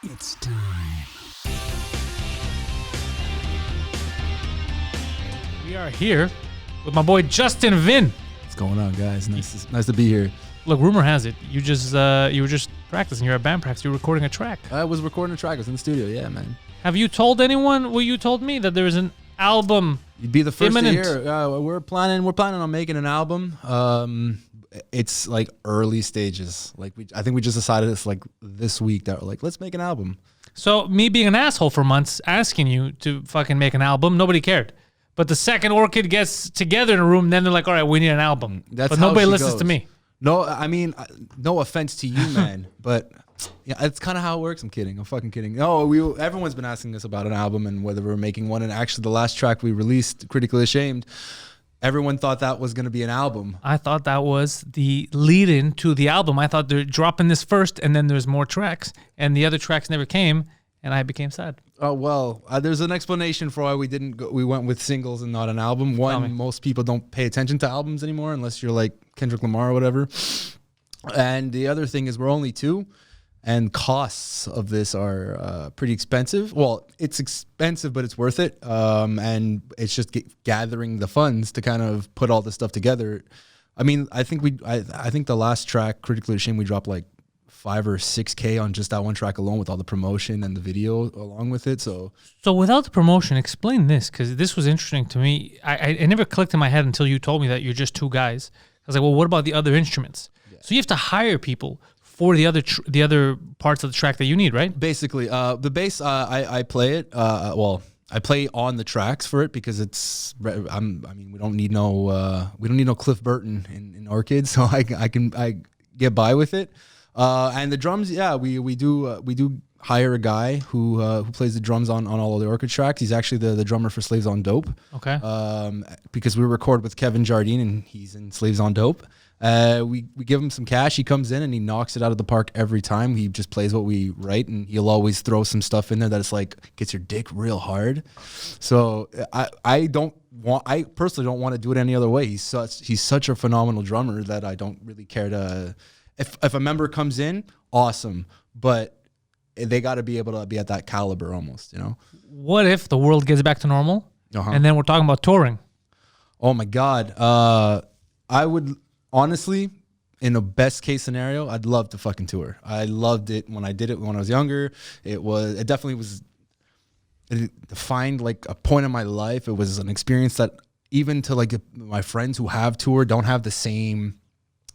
It's time. We are here with my boy Justyn Vynn. What's going on, guys? Nice to be here. Look, rumor has it you were just practicing. You're at band practice. You're recording a track. I was recording a track. I was in the studio. Yeah, man. Have you told anyone what you told me, that there is an album? You'd be the first imminent to hear. We're planning on making an album. It's like early stages. Like I think we just decided it's like this week that we're like, let's make an album. So me being an asshole for months, asking you to fucking make an album, nobody cared. But the second Orchid gets together in a room, then they're like, all right, we need an album. But nobody listens to me. No, I mean, no offense to you, man, but yeah, it's kind of how it works. I'm kidding. I'm fucking kidding. No, everyone's been asking us about an album and whether we're making one. And actually, the last track we released, Critically Ashamed, everyone thought that was going to be an album. I thought that was the lead-in to the album. I thought they're dropping this first, and then there's more tracks. And the other tracks never came, and I became sad. Oh, well, there's an explanation for why we went with singles and not an album. One, most people don't pay attention to albums anymore unless you're like Kendrick Lamar or whatever. And the other thing is we're only two, and costs of this are pretty expensive. Well, it's expensive, but it's worth it. And it's just gathering the funds to kind of put all this stuff together. I mean, I think the last track, Critically Ashamed, we dropped like $5 or $6K on just that one track alone with all the promotion and the video along with it. So without the promotion, explain this, because this was interesting to me. I never clicked in my head until you told me that you're just two guys. I was like, well, what about the other instruments? Yeah. So you have to hire people for the other parts of the track that you need, right? Basically, the bass, I play it. I play on the tracks for it because it's. I mean, we don't need no Cliff Burton in Orchid, so I get by with it. And the drums, yeah, we do hire a guy who plays the drums on all of the Orchid tracks. He's actually the drummer for Slaves on Dope. Okay. Because we record with Kevin Jardine and he's in Slaves on Dope. We give him some cash. He comes in and he knocks it out of the park every time. He just plays what we write, and he'll always throw some stuff in there that it's like gets your dick real hard. So I personally don't want to do it any other way. He's such a phenomenal drummer that I don't really care to. If a member comes in, awesome, but they got to be able to be at that caliber almost, you know? What if the world gets back to normal, and then we're talking about touring? Oh, my God. I would, honestly, in the best case scenario, I'd love to fucking tour. I loved it when I did it when I was younger. It definitely was, it defined like a point in my life. It was an experience that even to like my friends who have toured don't have the same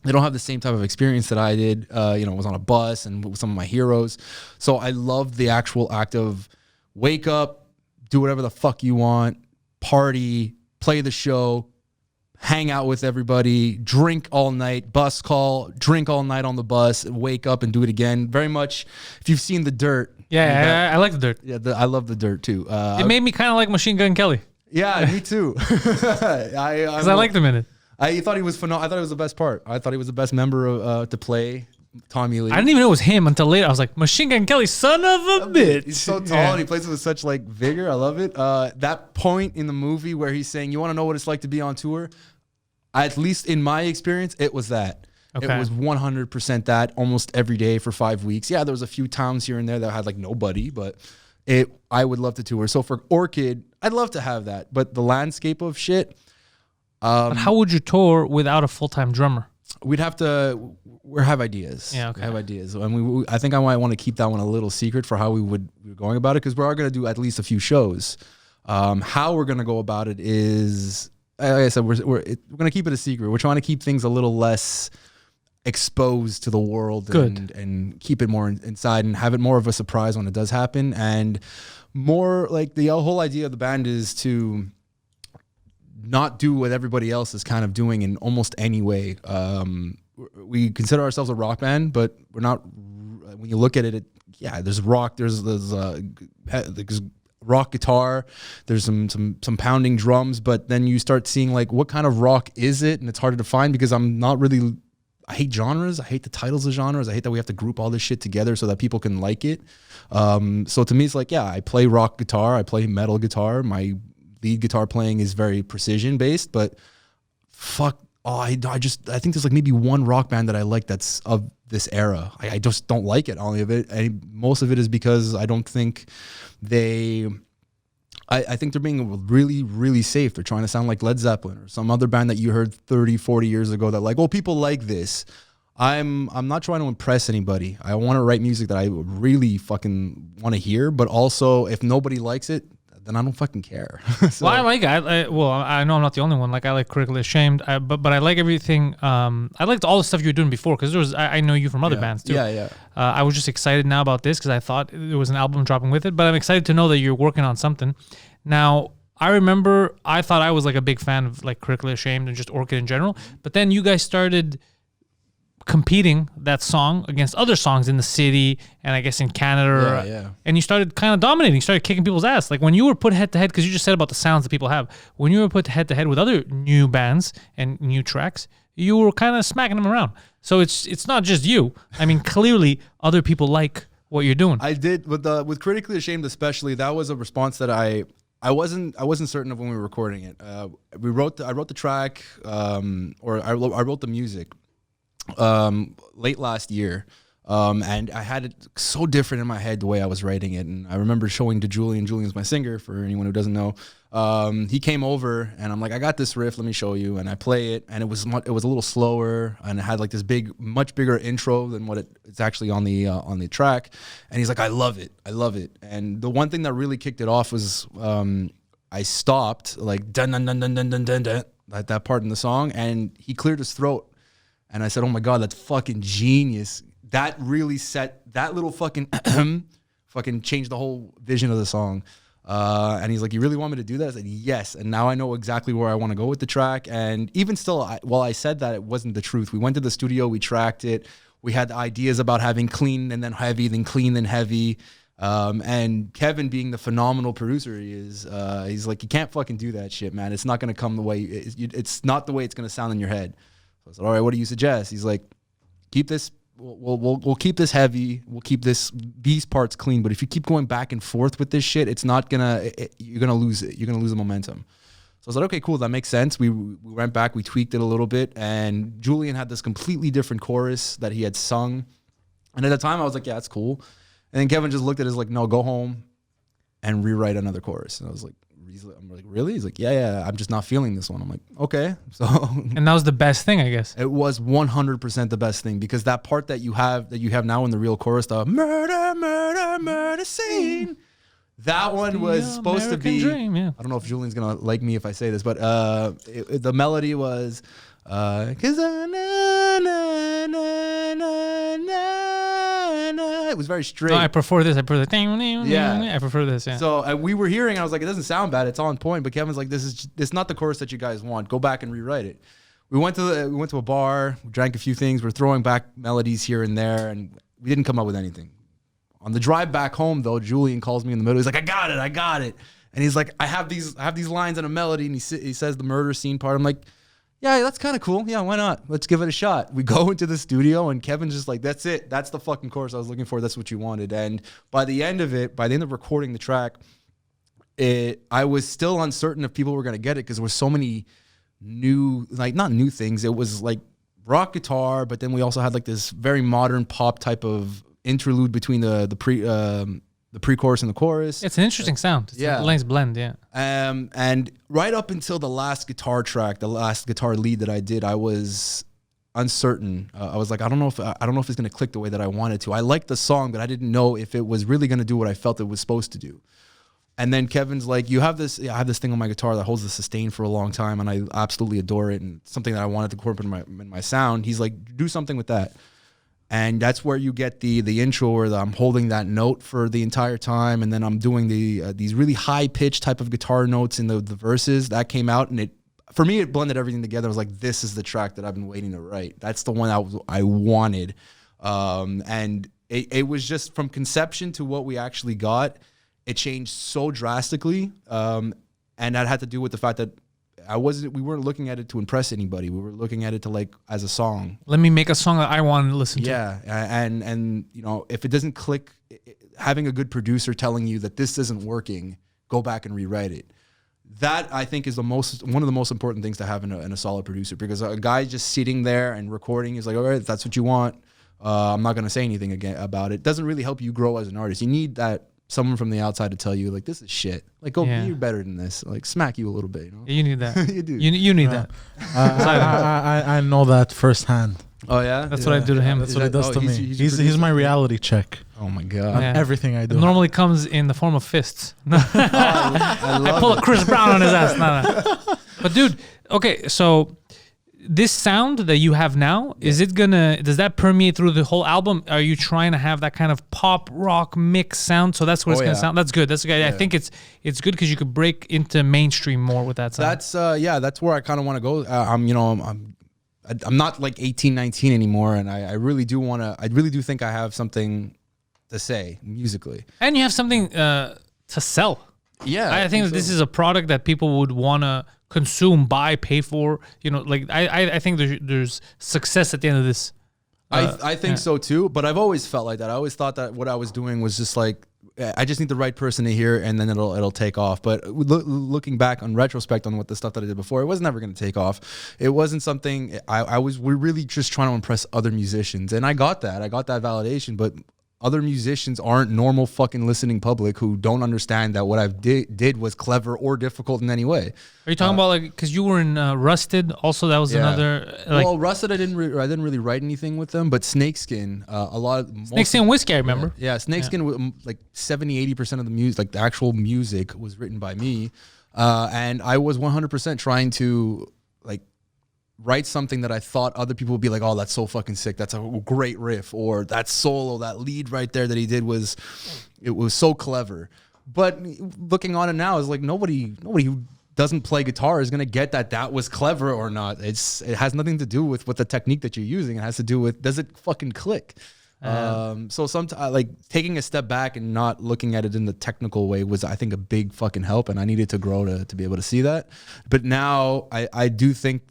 type of experience that I did. Was on a bus and with some of my heroes. So I loved the actual act of wake up, do whatever the fuck you want, party, play the show, hang out with everybody, drink all night, bus call, drink all night on the bus, wake up and do it again. Very much, if you've seen The Dirt. Yeah, I like The Dirt. Yeah, I love The Dirt too. It made me kind of like Machine Gun Kelly. Yeah, me too. Because I liked him in it. I thought he was phenomenal. I thought it was the best part. I thought he was the best member to play Tommy Lee. I didn't even know it was him until later. I was like, Machine Gun Kelly, son of a bitch. He's so tall and he plays with such like vigor. I love it. That point in the movie where he's saying, you want to know what it's like to be on tour? At least in my experience, it was that. Okay. It was 100% that almost every day for 5 weeks. Yeah, there was a few towns here and there that had like nobody, but I would love to tour. So for Orchid, I'd love to have that. But the landscape of shit. But how would you tour without a full-time drummer? We have ideas. Yeah, okay. We have ideas. And I think I might want to keep that one a little secret for how we're going about it, because we are going to do at least a few shows. How we're going to go about it is, like I said, we're going to keep it a secret. We're trying to keep things a little less exposed to the world. And keep it more inside and have it more of a surprise when it does happen. And more like the whole idea of the band is to not do what everybody else is kind of doing in almost any way. We consider ourselves a rock band, but we're not. When you look at it, there's rock. There's rock guitar. There's some pounding drums, but then you start seeing like what kind of rock is it, and it's harder to find because I'm not really. I hate genres. I hate the titles of genres. I hate that we have to group all this shit together so that people can like it. So to me, it's like, I play rock guitar. I play metal guitar. My lead guitar playing is very precision based, but fuck I think there's like maybe one rock band that I like that's of this era. I just don't like it, all of it. And most of it is because I don't think I think they're being really, really safe. They're trying to sound like Led Zeppelin or some other band that you heard 30, 40 years ago that like, oh, people like this. I'm not trying to impress anybody. I want to write music that I really fucking want to hear, but also if nobody likes it, then I don't fucking care. So, well, I like it. I know I'm not the only one. Like, I like Critically Ashamed, but I like everything. I liked all the stuff you were doing before because I know you from other bands too. Yeah. I was just excited now about this because I thought there was an album dropping with it. But I'm excited to know that you're working on something. Now, I remember I thought I was like a big fan of like Critically Ashamed and just Orchid in general. But then you guys started competing that song against other songs in the city and I guess in Canada. And you started kind of dominating. You started kicking people's ass. Like when you were put head to head, because you just said about the sounds that people have. When you were put head to head with other new bands and new tracks, you were kind of smacking them around. So it's not just you. I mean, clearly other people like what you're doing. I did with Critically Ashamed, especially. That was a response that I wasn't certain of when we were recording it. I wrote the track, or I wrote the music late last year, and I had it so different in my head the way I was writing it. And I remember showing to Julian. Julian's my singer, for anyone who doesn't know. He came over and I'm like, I got this riff, let me show you. And I play it, and it was a little slower, and it had like this much bigger intro than what it's actually on the track. And he's like, I love it. And the one thing that really kicked it off was I stopped like dun dun dun dun dun dun dun dun, like that part in the song, and he cleared his throat. And I said, oh my God, that's fucking genius. That really set that little fucking fucking changed the whole vision of the song. And he's like, you really want me to do that? I said, yes. And now I know exactly where I want to go with the track. And even still, while I said that, it wasn't the truth. We went to the studio, we tracked it. We had ideas about having clean and then heavy, then clean, then heavy. And Kevin, being the phenomenal producer he is, he's like, you can't fucking do that shit, man. It's not going to come the way, it's not the way it's going to sound in your head. So I said, all right, what do you suggest? He's like, keep this, we'll keep this heavy, we'll keep these parts clean, but if you keep going back and forth with this shit, it's not gonna, you're gonna lose it. You're gonna lose the momentum. So I was like, okay, cool, that makes sense. We went back, we tweaked it a little bit, and Julian had this completely different chorus that he had sung. And at the time I was like, yeah, that's cool. And then Kevin just looked at it as like, no, go home and rewrite another chorus. And I was like, I'm like, really? He's like, yeah, I'm just not feeling this one. I'm like, okay. So, and that was the best thing, I guess. It was 100% the best thing, because that part that you have now in the real chorus, the murder scene, that one was supposed to be. Dream, yeah. I don't know if Julian's gonna like me if I say this, but the melody was, cause it was very straight. No, I prefer this. I prefer the yeah. I prefer this. Yeah. So we were hearing. I was like, it doesn't sound bad. It's on point. But Kevin's like, it's not the chorus that you guys want. Go back and rewrite it. We went to a bar. We drank a few things. We're throwing back melodies here and there, and we didn't come up with anything. On the drive back home, though, Julian calls me in the middle. He's like, I got it. And he's like, I have these lines and a melody, and he says the murder scene part. I'm like, yeah, that's kind of cool. Yeah, why not? Let's give it a shot. We go into the studio, and Kevin's just like, that's it. That's the fucking chorus I was looking for. That's what you wanted. And by the end of recording the track, I was still uncertain if people were going to get it, because there were so many new, like, not new things. It was like rock guitar, but then we also had like this very modern pop type of interlude between the pre-chorus and the chorus. It's an interesting sound. It's a nice blend, yeah. And right up until the last guitar track, the last guitar lead that I did, I was uncertain. I was like, I don't know if it's gonna click the way that I wanted to. I liked the song, but I didn't know if it was really gonna do what I felt it was supposed to do. And then Kevin's like, I have this thing on my guitar that holds the sustain for a long time, and I absolutely adore it, and it's something that I wanted to incorporate in my sound. He's like, do something with that. And that's where you get the intro, where I'm holding that note for the entire time, and then I'm doing these really high pitched type of guitar notes in the verses. That came out, and for me it blended everything together. I was like, this is the track that I've been waiting to write. That's the one I wanted, and it was just from conception to what we actually got. It changed so drastically, and that had to do with the fact that we weren't looking at it to impress anybody. We were looking at it to, like, as a song. Let me make a song that I want to listen to. Yeah, and you know, if it doesn't click, having a good producer telling you that this isn't working, go back and rewrite it. that I think is one of the most important things to have in a solid producer, because a guy just sitting there and recording is like, all right, if that's what you want. I'm not going to say anything again about it. Doesn't really help you grow as an artist. You need that someone from the outside to tell you, like, this is shit. Like, go be better than this. Like, smack you a little bit, you know? You need that. You do. You need that. I know that firsthand. Oh, yeah? That's what I do to him. That's what he does to me. He's my reality check. Oh, my God. Everything I do. It normally comes in the form of fists. I pull a Chris Brown on his ass. No. But, dude, okay, so this sound that you have now, does that permeate through the whole album? Are you trying to have that kind of pop rock mix sound? So that's what it's going to sound. That's good. That's good. I think it's good because you could break into mainstream more with that sound. That's where I kind of want to go. I'm not like 18, 19 anymore, and I really do think I have something to say musically. And you have something to sell. Yeah. I think that this is a product that people would want to consume, buy, pay for. You know, like I think there's success at the end of this. I think so too, but I've always felt like that. I always thought that what I was doing was just like, I just need the right person to hear, and then it'll take off. But looking back on retrospect on what the stuff that I did before, it was never going to take off. It wasn't something we're really just trying to impress other musicians, and I got that validation. But other musicians aren't normal fucking listening public who don't understand that what I did was clever or difficult in any way. Are you talking about, like, because you were in Rusted? Also, that was another. Well, Rusted, I didn't really write anything with them, but Snakeskin, Snakeskin Whiskey, I remember. Yeah, Snakeskin, like 70-80% of the music, like the actual music, was written by me, and I was 100% trying to like write something that I thought other people would be like, oh, that's so fucking sick. That's a great riff. Or that solo, that lead right there that he did was so clever. But looking on it now is like nobody who doesn't play guitar is going to get that was clever or not. It has nothing to do with the technique that you're using. It has to do with, does it fucking click? So sometimes like taking a step back and not looking at it in the technical way was, I think, a big fucking help. And I needed to grow to be able to see that. But now I do think,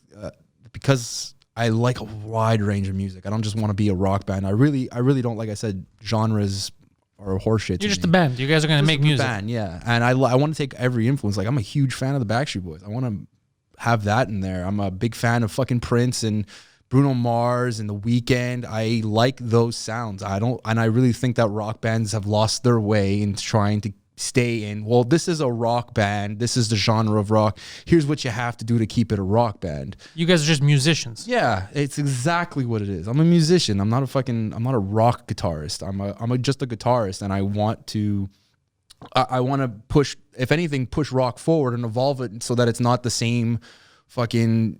because I like a wide range of music. I don't just want to be a rock band. I really don't, like I said, genres or horseshit. You're just a band. You guys are going to make music. Band, yeah. And I want to take every influence. Like, I'm a huge fan of the Backstreet Boys. I want to have that in there. I'm a big fan of fucking Prince and Bruno Mars and The Weeknd. I like those sounds. And I really think that rock bands have lost their way in trying to stay in, well, this is a rock band, this is the genre of rock, here's what you have to do to keep it a rock band. You guys are just musicians. Yeah, it's exactly what it is. I'm a musician. I'm not a rock guitarist. I'm just a guitarist, and I want to push, if anything, push rock forward and evolve it so that it's not the same fucking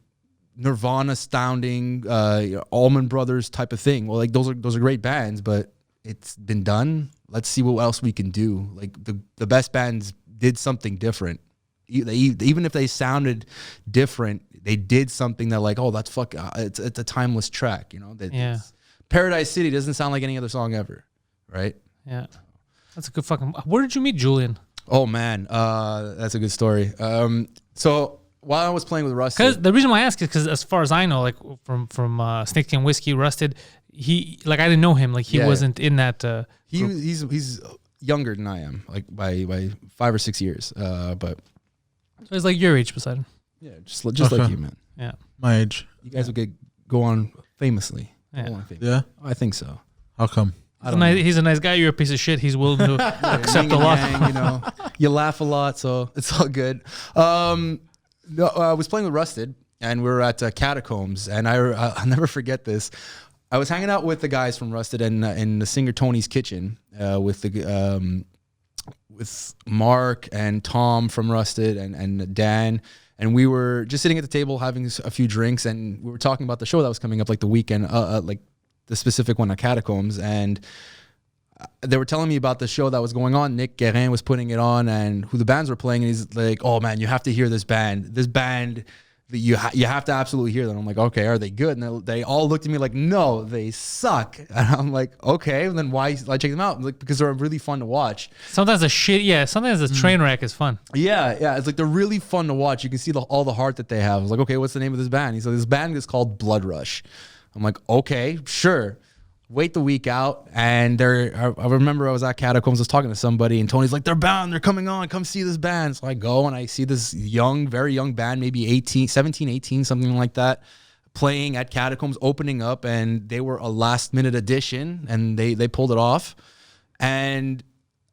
Nirvana sounding Allman Brothers type of thing. Well, like those are great bands, but it's been done. Let's see what else we can do. Like the best bands did something different. Even if they sounded different, they did something that, like, oh, that's it's a timeless track, you know? Yeah. Paradise City doesn't sound like any other song ever, right? Yeah. That's a good fucking... Where did you meet Julian? Oh, man. That's a good story. So while I was playing with Rusted... Because the reason why I ask is because, as far as I know, like from Snakeskin Whiskey, Rusted, I didn't know him. Like, he wasn't in that... He's younger than I am, like by 5 or 6 years. But so he's like your age, beside him. Yeah, just like you, man. Yeah, my age. You guys will go on famously. Yeah, yeah. I think so. How come? He's a nice guy. You're a piece of shit. He's willing to accept a lot. You know, you laugh a lot, so it's all good. No, I was playing with Rusted, and we were at Catacombs, and I'll never forget this. I was hanging out with the guys from Rusted in the singer Tony's kitchen with Mark and Tom from Rusted and Dan, and we were just sitting at the table having a few drinks, and we were talking about the show that was coming up, like the weekend, like the specific one at Catacombs, and they were telling me about the show that was going on. Nick Guérin was putting it on, and who the bands were playing, and he's like, "Oh man, you have to hear this band. This band." You have to absolutely hear them. I'm like, okay, are they good? And they all looked at me like, no, they suck. And I'm like, okay, and then why I check them out? Like, because they're really fun to watch. Sometimes sometimes a train wreck is fun. Yeah, it's like they're really fun to watch. You can see all the heart that they have. I was like, okay, what's the name of this band? He said, this band is called Blood Rush. I'm like, okay, sure. wait the week out, and I remember I was at Catacombs, I was talking to somebody, and Tony's like, they're bound, they're coming on, come see this band. So I go and I see this very young band, maybe 17, 18, something like that, playing at Catacombs, opening up, and they were a last minute addition, and they pulled it off. And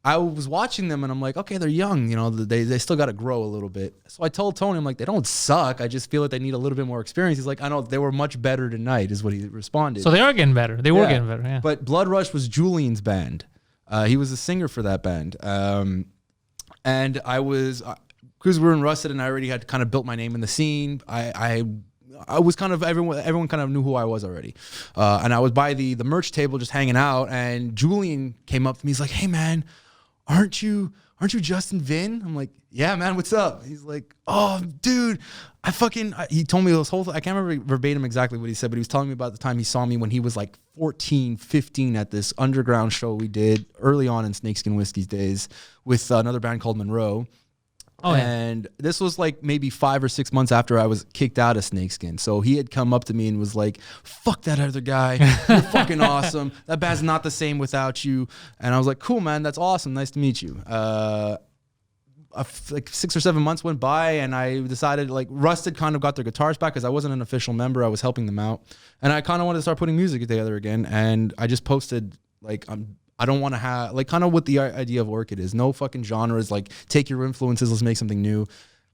I was watching them, and I'm like, okay, they're young, you know, they still got to grow a little bit. So I told Tony, I'm like, they don't suck. I just feel like they need a little bit more experience. He's like, I know, they were much better tonight, is what he responded. So they are getting better. They were getting better, yeah. But Blood Rush was Julian's band. He was a singer for that band. And I was, because we were in Rusted, and I already had kind of built my name in the scene. I was kind of, everyone kind of knew who I was already. And I was by the merch table just hanging out, and Julian came up to me. He's like, hey, man, aren't you Justyn Vynn? I'm like, yeah, man, what's up? He's like, oh, dude, he told me this whole thing. I can't remember verbatim exactly what he said, but he was telling me about the time he saw me when he was like 14, 15 at this underground show we did early on in Snakeskin Whiskey's days with another band called Monroe. Oh, and this was like maybe 5 or 6 months after I was kicked out of Snakeskin. So he had come up to me and was like, fuck that other guy. You're fucking awesome. That band's not the same without you. And I was like, cool, man. That's awesome. Nice to meet you. Like 6 or 7 months went by, and I decided, like, Rusted kind of got their guitars back because I wasn't an official member. I was helping them out. And I kind of wanted to start putting music together again. And I just posted, like, I don't want to have, like, kind of what the idea of Orchid is. No fucking genres, like, take your influences, let's make something new.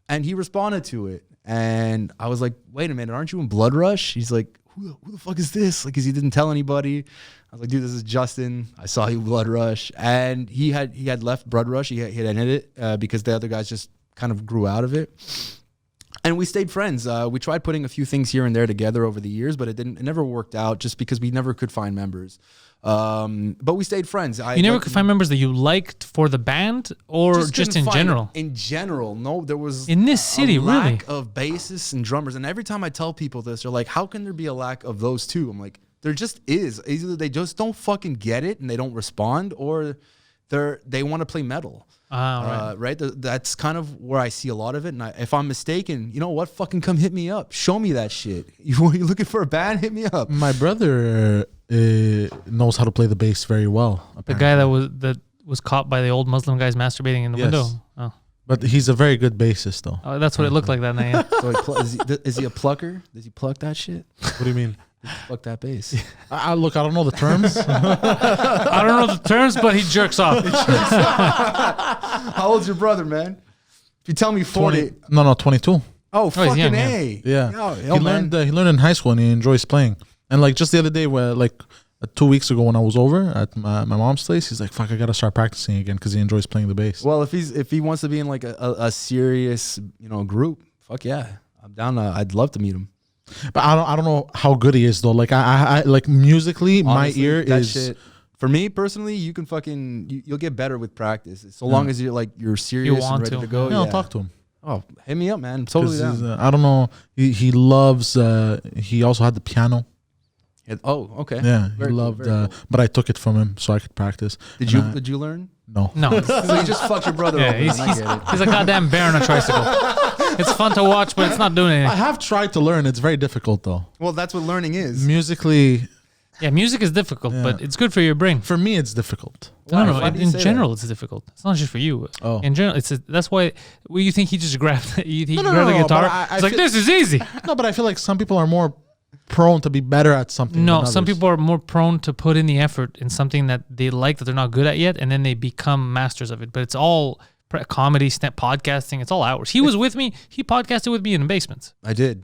And he responded to it. And I was like, wait a minute, aren't you in Blood Rush? He's like, who the fuck is this? Like, because he didn't tell anybody. I was like, dude, this is Justyn. I saw you Blood Rush. And he had left Blood Rush. He had ended it because the other guys just kind of grew out of it. And we stayed friends. We tried putting a few things here and there together over the years, but it never worked out just because we never could find members. But we stayed friends. You never could find members that you liked for the band, or just in general? In general, no. There was in this city a lack really of bassists and drummers. And every time I tell people this, they're like, "How can there be a lack of those two?" I'm like, there just is. Either they just don't fucking get it and they don't respond, or they want to play metal. Right. That's kind of where I see a lot of it. And if I'm mistaken, you know what? Fucking come hit me up. Show me that shit. You looking for a band? Hit me up. My brother knows how to play the bass very well. Apparently. The guy that was caught by the old Muslim guys masturbating in the window. Oh. But he's a very good bassist, though. Oh, that's what it looked like that night. Yeah. So is he a plucker? Does he pluck that shit? What do you mean? Pluck that bass. Look, I don't know the terms. I don't know the terms, but he jerks off. How old's your brother, man? If you tell me 40. 22. Oh, fucking young, A. Yeah. He learned in high school, and he enjoys playing. And like just the other day, where like 2 weeks ago when I was over at my mom's place, he's like, "Fuck, I gotta start practicing again," because he enjoys playing the bass. Well, if he wants to be in like a serious group, fuck yeah, I'm down. I'd love to meet him. But I don't know how good he is though. Like I like musically, honestly, my ear is. Shit, for me personally, you can you'll get better with practice. So long as you're serious and ready to go. Yeah, I'll talk to him. Oh, hit me up, man. I'm totally down. I don't know. He loves. He also had the piano. Oh, okay. Yeah, he loved. Cool. But I took it from him so I could practice. Did you learn? No. So you just fucked your brother over. He's a goddamn bear on a tricycle. It's fun to watch, but it's not doing anything. I have tried to learn. It's very difficult, though. Well, that's what learning is. Musically. Yeah, music is difficult, but it's good for your brain. For me, it's difficult. No. In general, it's difficult. It's not just for you. Oh. In general, that's why. Well, you think he just grabbed the guitar? It's like, this is easy. No, but I feel like some people are more prone to be better at something. No, some people are more prone to put in the effort in something that they like that they're not good at yet, and then they become masters of it. But it's all comedy, podcasting. It's all hours. He was with me. He podcasted with me in the basements. I did.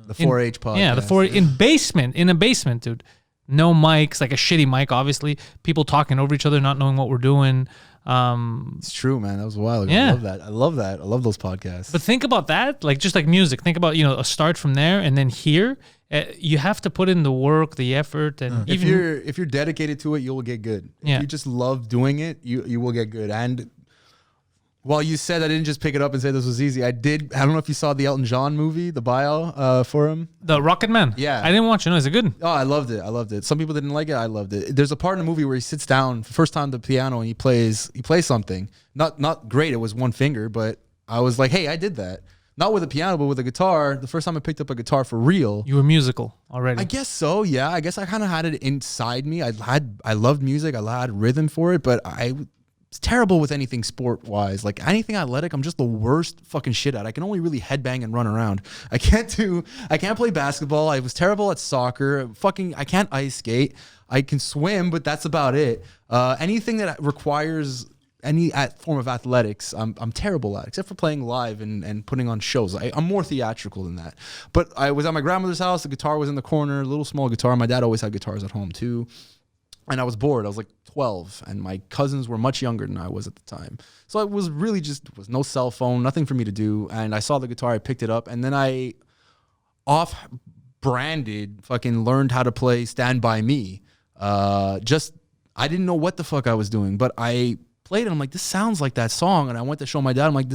The 4-H podcast. Yeah, in a basement, dude. No mics, like a shitty mic, obviously. People talking over each other, not knowing what we're doing. It's true, man. That was a while ago. Yeah. I love that. I love those podcasts. But think about that, like just like music. Think about a start from there, and then here, you have to put in the work, the effort, and if you're dedicated to it, you will get good. If you just love doing it, you will get good. And while you said I didn't just pick it up and say this was easy, I did. I don't know if you saw the Elton John movie, the bio for him. The Rocket Man. Yeah. I didn't watch it. No, is it good? Oh, I loved it. Some people didn't like it. I loved it. There's a part in the movie where he sits down for the first time at the piano and he plays something. Not great. It was one finger, but I was like, hey, I did that. not with a piano, but with a guitar. The first time I picked up a guitar for real. You were musical already. I guess so. Yeah. I guess I kind of had it inside me. I loved music. I had rhythm for it, but I was terrible with anything sport wise. Like anything athletic, I'm just the worst fucking shit at. I can only really headbang and run around. I can't play basketball. I was terrible at soccer. I can't ice skate. I can swim, but that's about it. Anything that requires any form of athletics, I'm terrible at, except for playing live and putting on shows. I'm more theatrical than that. But I was at my grandmother's house. The guitar was in the corner, a little small guitar. My dad always had guitars at home too. And I was bored. I was like 12, and my cousins were much younger than I was at the time. So it was really was no cell phone, nothing for me to do. And I saw the guitar, I picked it up, and then I off-branded fucking learned how to play Stand By Me. I didn't know what the fuck I was doing, but I played it. I'm like, this sounds like that song. And I went to show my dad. I'm like,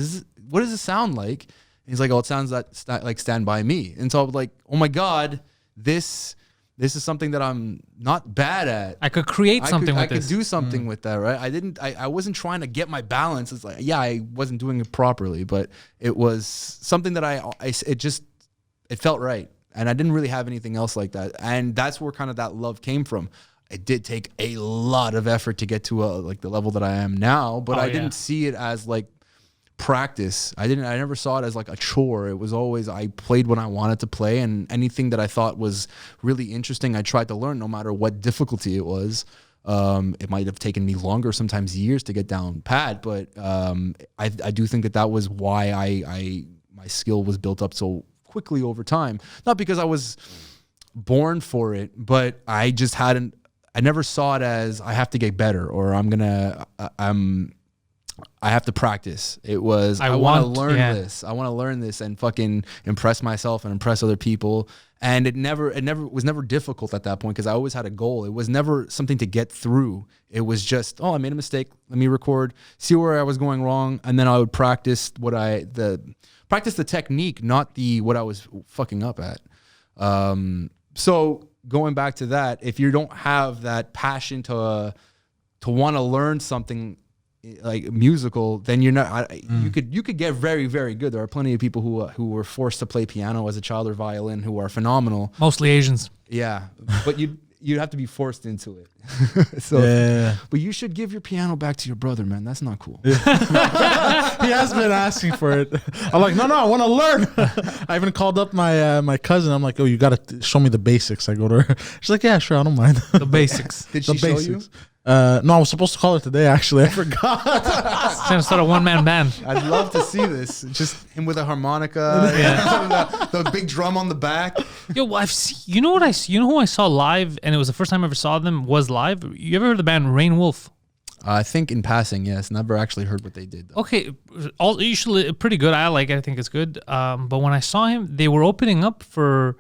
what does it sound like? And he's like, oh, it sounds like Stand By Me. And so I was like, oh my God, this is something that I'm not bad at. I could create something with this. I could do something with that, right? I wasn't trying to get my balance. It's like, yeah, I wasn't doing it properly, but it was something that it felt right. And I didn't really have anything else like that. And that's where kind of that love came from. It did take a lot of effort to get to like the level that I am now, but I didn't see it as like practice. I never saw it as like a chore. It was always, I played when I wanted to play, and anything that I thought was really interesting, I tried to learn no matter what difficulty it was. It might have taken me longer, sometimes years, to get down pat, but I do think that was why my skill was built up so quickly over time. Not because I was born for it, but I never saw it as I have to get better, or I have to practice. It was, I want to learn this. I want to learn this and fucking impress myself and impress other people. And it was never difficult at that point, because I always had a goal. It was never something to get through. It was just, I made a mistake. Let me record, see where I was going wrong. And then I would practice practice the technique, not what I was fucking up at. So going back to that, if you don't have that passion to want to learn something like musical, then you're not. You could get very, very good. There are plenty of people who were forced to play piano as a child or violin who are phenomenal. Mostly Asians. Yeah, but you'd have to be forced into it. But you should give your piano back to your brother, man. That's not cool. He has been asking for it. I'm like, no, I want to learn. I even called up my cousin. I'm like, oh, you got to show me the basics. I go to her. She's like, yeah, sure, I don't mind. The basics. Did she show you? No, I was supposed to call her today. Actually, I forgot. It's gonna start a one-man band. I'd love to see this. Just him with a harmonica, the big drum on the back. Yo, I've seen. You know who I saw live, and it was the first time I ever saw them was live. You ever heard of the band Rain Wolf? I think in passing, yes. Never actually heard what they did, though. Okay, usually pretty good. I like it. I think it's good. But when I saw him, they were opening up for,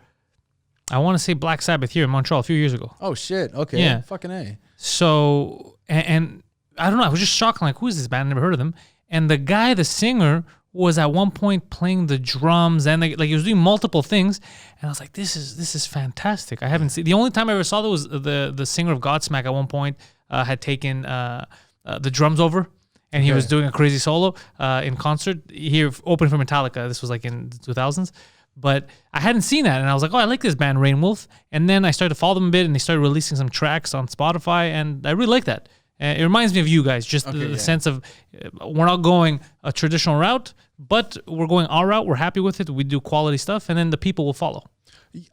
I want to say, Black Sabbath here in Montreal a few years ago. Oh shit! Okay, yeah, fucking A. So, and I don't know, I was just shocked. I'm like, who is this band? I never heard of them. And the singer, was at one point playing the drums, and like he was doing multiple things. And I was like, this is fantastic. I haven't seen, the only time I ever saw that was the singer of Godsmack at one point had taken the drums over, and he was doing a crazy solo in concert. He opened for Metallica. This was like in the 2000s. But I hadn't seen that, and I was like, oh, I like this band, Rain Wolf. And then I started to follow them a bit, and they started releasing some tracks on Spotify, and I really like that. It reminds me of you guys, just the sense of we're not going a traditional route, but we're going our route. We're happy with it. We do quality stuff, and then the people will follow.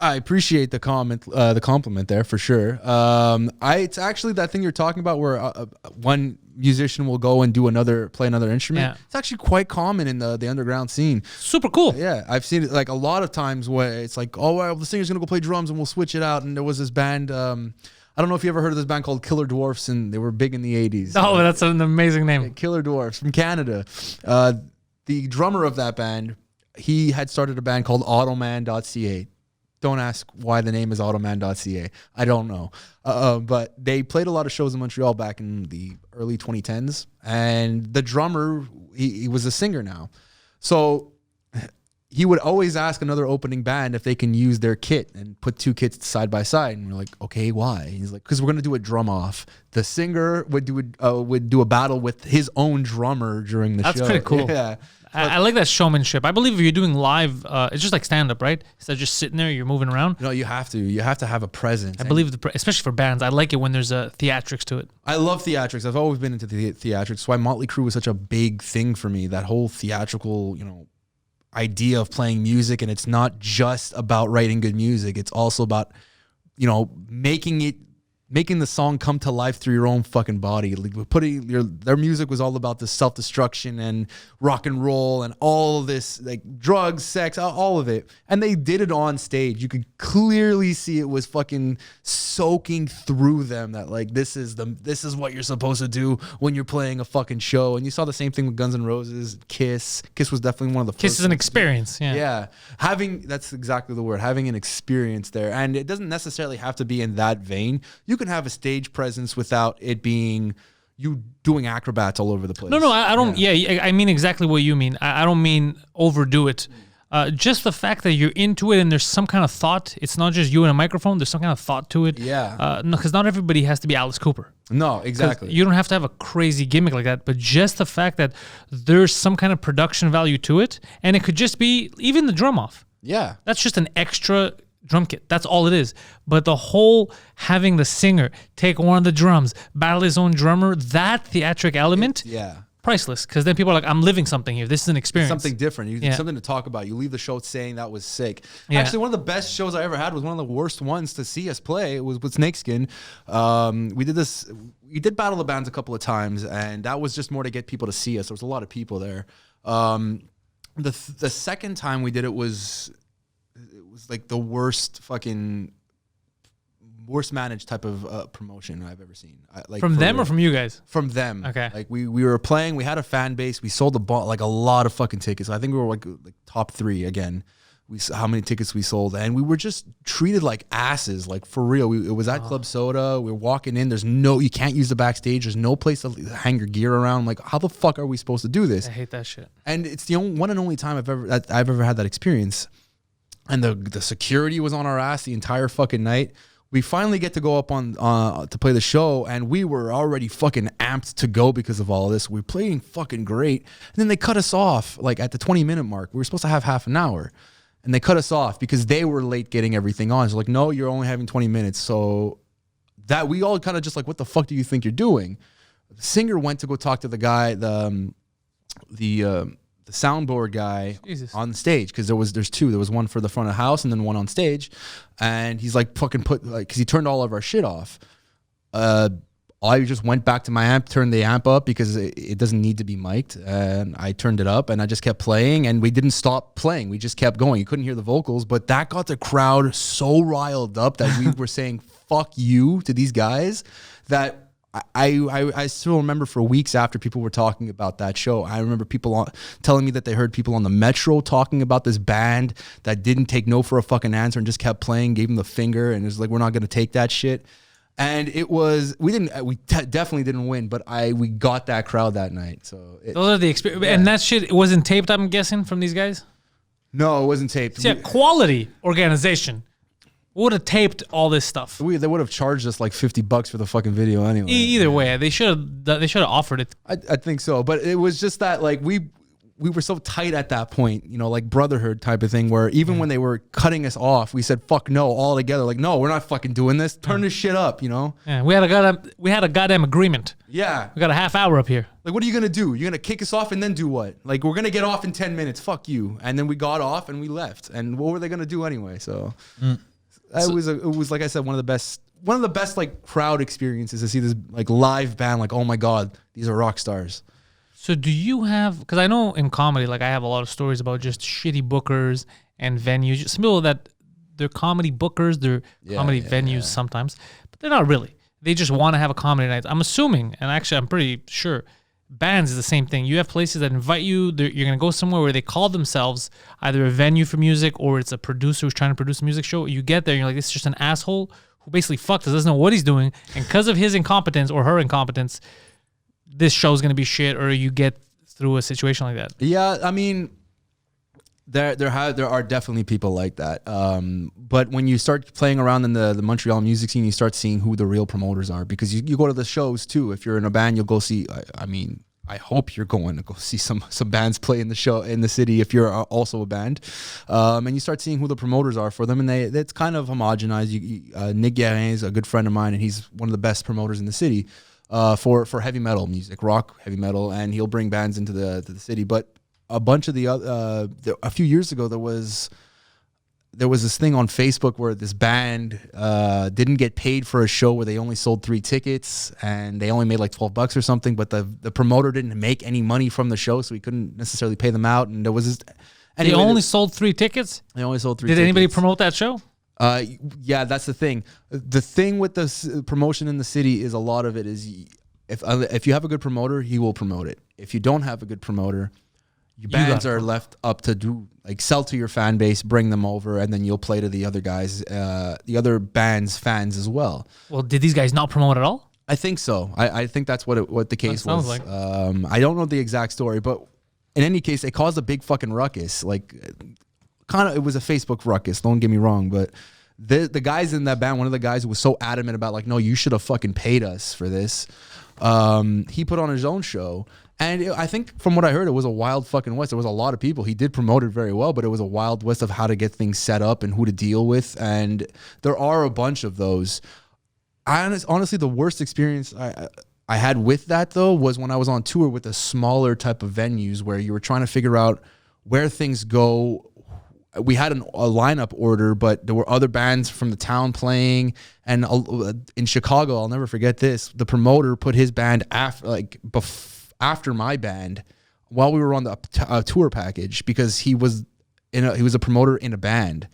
I appreciate the compliment there for sure. It's actually that thing you're talking about where one musician will go and play another instrument. Yeah. It's actually quite common in the underground scene. Super cool. Yeah, I've seen it like a lot of times where it's like, oh, well, the singer's gonna go play drums and we'll switch it out. And there was this band. I don't know if you ever heard of this band called Killer Dwarfs, and they were big in the 80s. Oh, that's an amazing name. Yeah, Killer Dwarfs from Canada. The drummer of that band, he had started a band called Automan.ca. Don't ask why the name is Automan.ca. I don't know. But they played a lot of shows in Montreal back in the early 2010s. And the drummer, he was a singer now. So he would always ask another opening band if they can use their kit and put two kits side by side. And we're like, okay, why? And he's like, because we're going to do a drum off. The singer would do a battle with his own drummer during the show. That's pretty cool. Yeah. I like that showmanship. I believe if you're doing live, it's just like stand up, right? Instead of just sitting there, you're moving around. No, you have to have a presence. I believe, especially for bands, I like it when there's a theatrics to it. I love theatrics. I've always been into the theatrics. That's why Motley Crue was such a big thing for me. That whole theatrical, idea of playing music, and it's not just about writing good music. It's also about, making the song come to life through your own fucking body. Like their music was all about the self-destruction and rock and roll and all of this, like drugs, sex, all of it. And they did it on stage. You could clearly see it was fucking soaking through them, that like this is what you're supposed to do when you're playing a fucking show. And you saw the same thing with Guns N' Roses, Kiss. Kiss was definitely one of the first. Kiss is an experience. Yeah. That's exactly the word, having an experience there. And it doesn't necessarily have to be in that vein. You can have a stage presence without it being you doing acrobats all over the place. No, I don't. Yeah, I mean exactly what you mean. I don't mean overdo it. Just the fact that you're into it and there's some kind of thought. It's not just you and a microphone. There's some kind of thought to it. Yeah. No, because not everybody has to be Alice Cooper. No, exactly. You don't have to have a crazy gimmick like that. But just the fact that there's some kind of production value to it, and it could just be even the drum off. Yeah. That's just an extra drum kit. That's all it is. But the whole having the singer take one of the drums, battle his own drummer, that theatric element, priceless. Because then people are like, I'm living something here. This is an experience. It's something different. Something to talk about. You leave the show saying that was sick. Yeah. Actually, one of the best shows I ever had was one of the worst ones to see us play. It was with Snakeskin. We did Battle of the Bands a couple of times, and that was just more to get people to see us. There was a lot of people there. The second time we did it was like the worst managed type of promotion I've ever seen. From them or from you guys? From them. Okay. Like we were playing, we had a fan base, we sold a lot of fucking tickets. I think we were like top 3 again. How many tickets we sold, and we were just treated like asses, like for real. It was at Club Soda. We were walking in. You can't use the backstage. There's no place to hang your gear around. Like, how the fuck are we supposed to do this? I hate that shit. And it's the one and only time I've ever had that experience. And the security was on our ass the entire fucking night. We finally get to go up on to play the show, and we were already fucking amped to go because of all of this. We were playing fucking great, and then they cut us off like at the 20-minute mark. We were supposed to have half an hour, and they cut us off because they were late getting everything on. So like, no, you're only having 20 minutes. So that we all kind of just like, what the fuck do you think you're doing? The singer went to go talk to the guy, the soundboard guy on the stage, because there's 2. There was one for the front of the house and then one on stage, and he's like fucking because he turned all of our shit off. I just went back to my amp, turned the amp up because it doesn't need to be mic'd, and I turned it up and I just kept playing, and we didn't stop playing. We just kept going. You couldn't hear the vocals, but that got the crowd so riled up that we were saying "fuck you" to these guys that. I still remember for weeks after people were talking about that show. I remember people telling me that they heard people on the metro talking about this band that didn't take no for a fucking answer and just kept playing, gave them the finger, and it was like, we're not going to take that shit. And it was, we definitely didn't win, but we got that crowd that night. So those are the experience, and that shit wasn't taped, I'm guessing, from these guys. No, it wasn't taped. See, a quality organization would have taped all this stuff. They would have charged us like $50 for the fucking video anyway. Either way, they should have offered it. I think so, but it was just that like we were so tight at that point, like brotherhood type of thing, where even when they were cutting us off, we said fuck no all together. Like, no, we're not fucking doing this. Turn this shit up, Yeah, we had a goddamn agreement. Yeah, we got a half hour up here. Like, what are you gonna do? You're gonna kick us off and then do what? Like, we're gonna get off in 10 minutes. Fuck you. And then we got off and we left. And what were they gonna do anyway? So. It was like I said, one of the best like crowd experiences to see this like live band. Like, oh my god, these are rock stars. So do you have? Because I know in comedy, like I have a lot of stories about just shitty bookers and venues. Some people that they're comedy bookers, they're comedy venues sometimes, but they're not really. They just want to have a comedy night. I'm assuming, and actually I'm pretty sure, bands is the same thing. You have places that invite you. You're going to go somewhere where they call themselves either a venue for music or it's a producer who's trying to produce a music show. You get there and you're like, this is just an asshole who basically fucked us, doesn't know what he's doing. And because of his incompetence or her incompetence, this show's going to be shit, or you get through a situation like that. Yeah, I mean, there are definitely people like that. But when you start playing around in the Montreal music scene, you start seeing who the real promoters are, because you go to the shows too. If you're in a band, you'll go see, I mean, I hope you're going to go see some bands play in the show in the city if you're also a band, and you start seeing who the promoters are for them, and it's kind of homogenized. Nick Guérin is a good friend of mine, and he's one of the best promoters in the city for heavy metal music, rock, heavy metal, and he'll bring bands into the city. But a bunch of the a few years ago there was this thing on Facebook where this band didn't get paid for a show where they only sold 3 tickets and they only made like $12 or something, but the promoter didn't make any money from the show, so he couldn't necessarily pay them out. And there was this. Anyway, they only sold 3 tickets? They only sold 3 Did tickets. anybody promote that show? Yeah, that's the thing. The thing with the promotion in the city is a lot of it is if you have a good promoter, he will promote it. If you don't have a good promoter, your bands are left up to do like sell to your fan base, bring them over, and then you'll play to the other guys, the other bands' fans as well. Well, did these guys not promote at all? I think so. I think that's what the case That was. sounds like. I don't know the exact story, but in any case, it caused a big fucking ruckus. Like, kind of, it was a Facebook ruckus. Don't get me wrong, but the guys in that band, one of the guys who was so adamant about like, no, you should have fucking paid us for this. He put on his own show. And I think from what I heard, it was a wild fucking west. There was a lot of people. He did promote it very well, but it was a wild west of how to get things set up and who to deal with. And there are a bunch of those. Honestly, the worst experience I had with that, though, was when I was on tour with a smaller type of venues where you were trying to figure out where things go. We had a lineup order, but there were other bands from the town playing. And in Chicago, I'll never forget this, the promoter put his band after my band while we were on the tour package because he was a promoter in a band.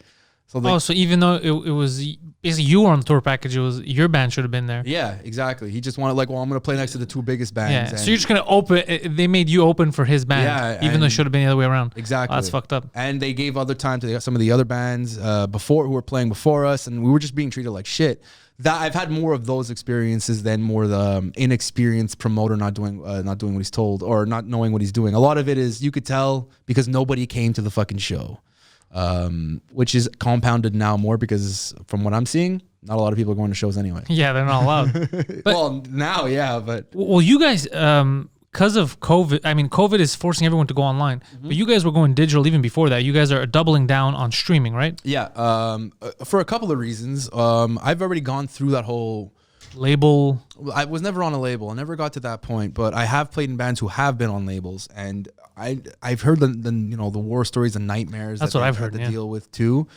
So So even though it was basically you were on the tour package, it was your band should have been there. Yeah, exactly. He just wanted I'm going to play next to the 2 biggest bands. Yeah. So you're just going to open. They made you open for his band, even though it should have been the other way around. Exactly. Oh, that's fucked up. And they gave other time to some of the other bands who were playing before us, and we were just being treated like shit. That I've had more of those experiences than more the inexperienced promoter not doing what he's told or not knowing what he's doing. A lot of it is you could tell because nobody came to the fucking show, which is compounded now more because from what I'm seeing, not a lot of people are going to shows anyway. Yeah, they're not allowed. Well, now, yeah, but well, you guys, because of COVID, I mean, COVID is forcing everyone to go online. Mm-hmm. But you guys were going digital even before that. You guys are doubling down on streaming, right? Yeah, for a couple of reasons. I've already gone through that whole label. I was never on a label. I never got to that point, but I have played in bands who have been on labels, and I've heard the war stories and nightmares. That's what I've heard to deal with too.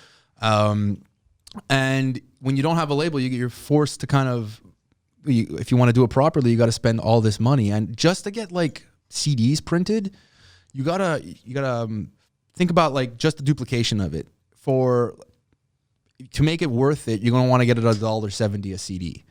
And when you don't have a label, you're forced to kind of, if you want to do it properly, you got to spend all this money, and just to get like CDs printed, you gotta think about like just the duplication of it. To make it worth it, you're gonna want to get it at $1.70 a CD.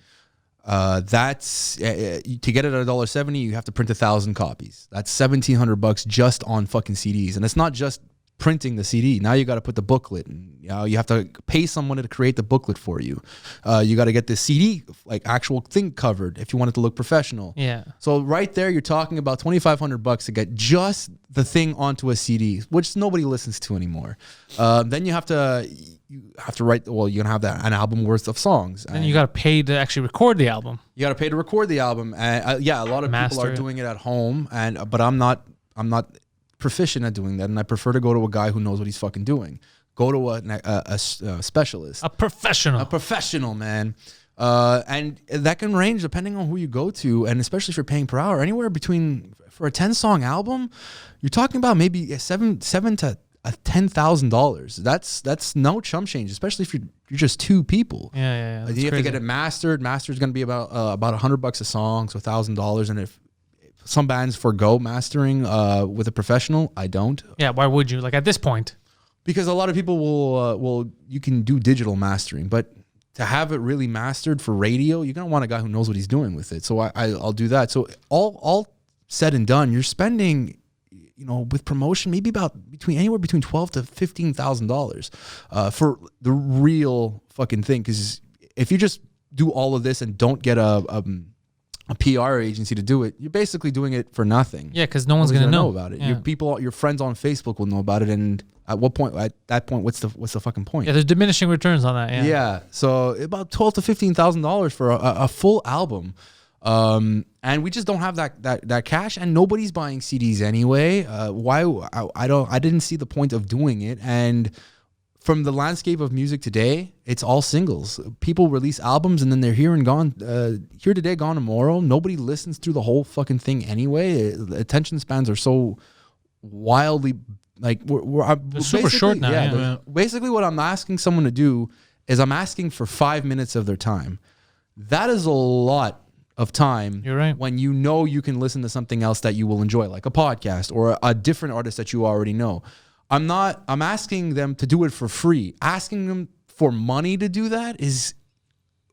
That's to get it at $1.70, you have to print 1,000 copies. That's $1,700 just on fucking CDs, and it's not just printing the CD. Now you got to put the booklet, and you have to pay someone to create the booklet for you. You got to get the CD like actual thing covered if you want it to look professional. Yeah. So right there, you're talking about $2,500 to get just the thing onto a CD, which nobody listens to anymore. Then you have to write. Well, you're gonna have an album worth of songs. And you got to pay to actually record the album. You got to pay to record the album. And yeah, a lot of people are doing it at home, but I'm not proficient at doing that, and I prefer to go to a guy who knows what he's fucking doing. Go to a specialist, a professional, man. And that can range depending on who you go to, and especially if you're paying per hour, anywhere between, for a 10-song album, you're talking about maybe $7,000 to $10,000. That's no chump change, especially if you're just 2 people. Yeah. You have to get it mastered. Mastered's going to be about $100 a song, so $1,000. And if some bands forgo mastering with a professional, I don't. Yeah, why would you? Like at this point, because a lot of people will you can do digital mastering, but to have it really mastered for radio, you're gonna want a guy who knows what he's doing with it. So I'll do that. So all said and done, you're spending, with promotion, maybe anywhere between $12,000 to $15,000 for the real fucking thing. Because if you just do all of this and don't get a PR agency to do it, you're basically doing it for nothing. Yeah, because no one's gonna know about it. Yeah. Your friends on Facebook will know about it, and at that point, what's the fucking point? Yeah, there's diminishing returns on that. Yeah. Yeah. So about $12,000 to $15,000 for a full album. And we just don't have that cash, and nobody's buying CDs anyway. I didn't see the point of doing it. And from the landscape of music today, it's all singles. People release albums and then they're here and gone, here today, gone tomorrow. Nobody listens through the whole fucking thing anyway. The attention spans are so wildly, like, they're super short now. Yeah. Basically what I'm asking someone to do is I'm asking for 5 minutes of their time. That is a lot of time. You're right. When you know you can listen to something else that you will enjoy, like a podcast or a different artist that you already know. I'm asking them to do it for free. Asking them for money to do that is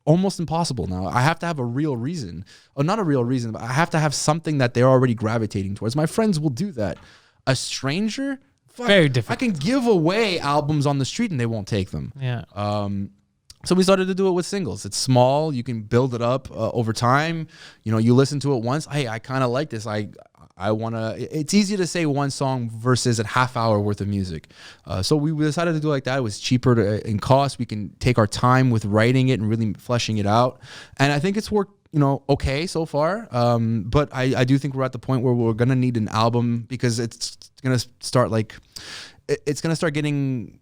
almost impossible now. I have to have a real reason. Or not a real reason, but I have to have something that they're already gravitating towards. My friends will do that. A stranger? Fuck, very different. I can give away albums on the street and they won't take them. Yeah. So we started to do it with singles. It's small. You can build it up over time. You know, you listen to it once. Hey, I kind of like this. I want to, it's easier to say one song versus a half hour worth of music. So we decided to do it like that. It was cheaper in cost. We can take our time with writing it and really fleshing it out. And I think it's worked, okay so far. But I do think we're at the point where we're going to need an album, because it's going to start it's going to start getting,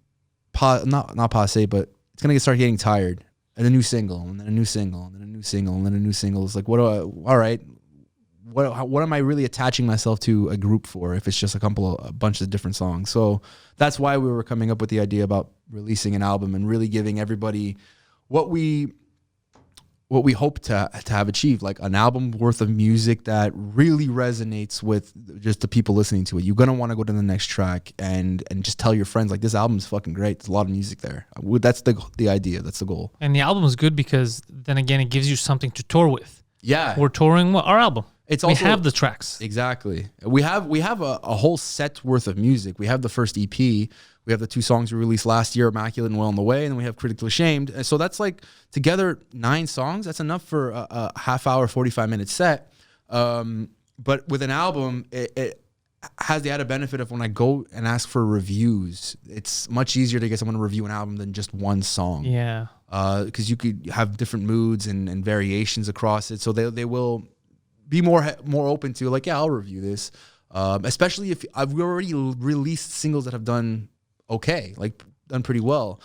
not passe, but it's going to start getting tired. And a new single, and then a new single, and then a new single, and then a new single. It's like, all right. What am I really attaching myself to a group for if it's just a bunch of different songs? So that's why we were coming up with the idea about releasing an album and really giving everybody what we hope to have achieved, like an album worth of music that really resonates with just the people listening to it. You're going to want to go to the next track and just tell your friends, like, this album's fucking great. There's a lot of music there. That's the idea. That's the goal. And the album is good because then again, it gives you something to tour with. Yeah. We're touring our album. We have the tracks. Exactly. We have a whole set worth of music. We have the first EP. We have the 2 songs we released last year, Immaculate and Well on the Way, and then we have Critically Ashamed. And so that's like together 9 songs. That's enough for a half hour, 45-minute set. But with an album, it has the added benefit of when I go and ask for reviews, it's much easier to get someone to review an album than just one song. Yeah. Because you could have different moods and variations across it. So they will be more open to, like, yeah, I'll review this. Especially if we already released singles that have done okay, like done pretty well.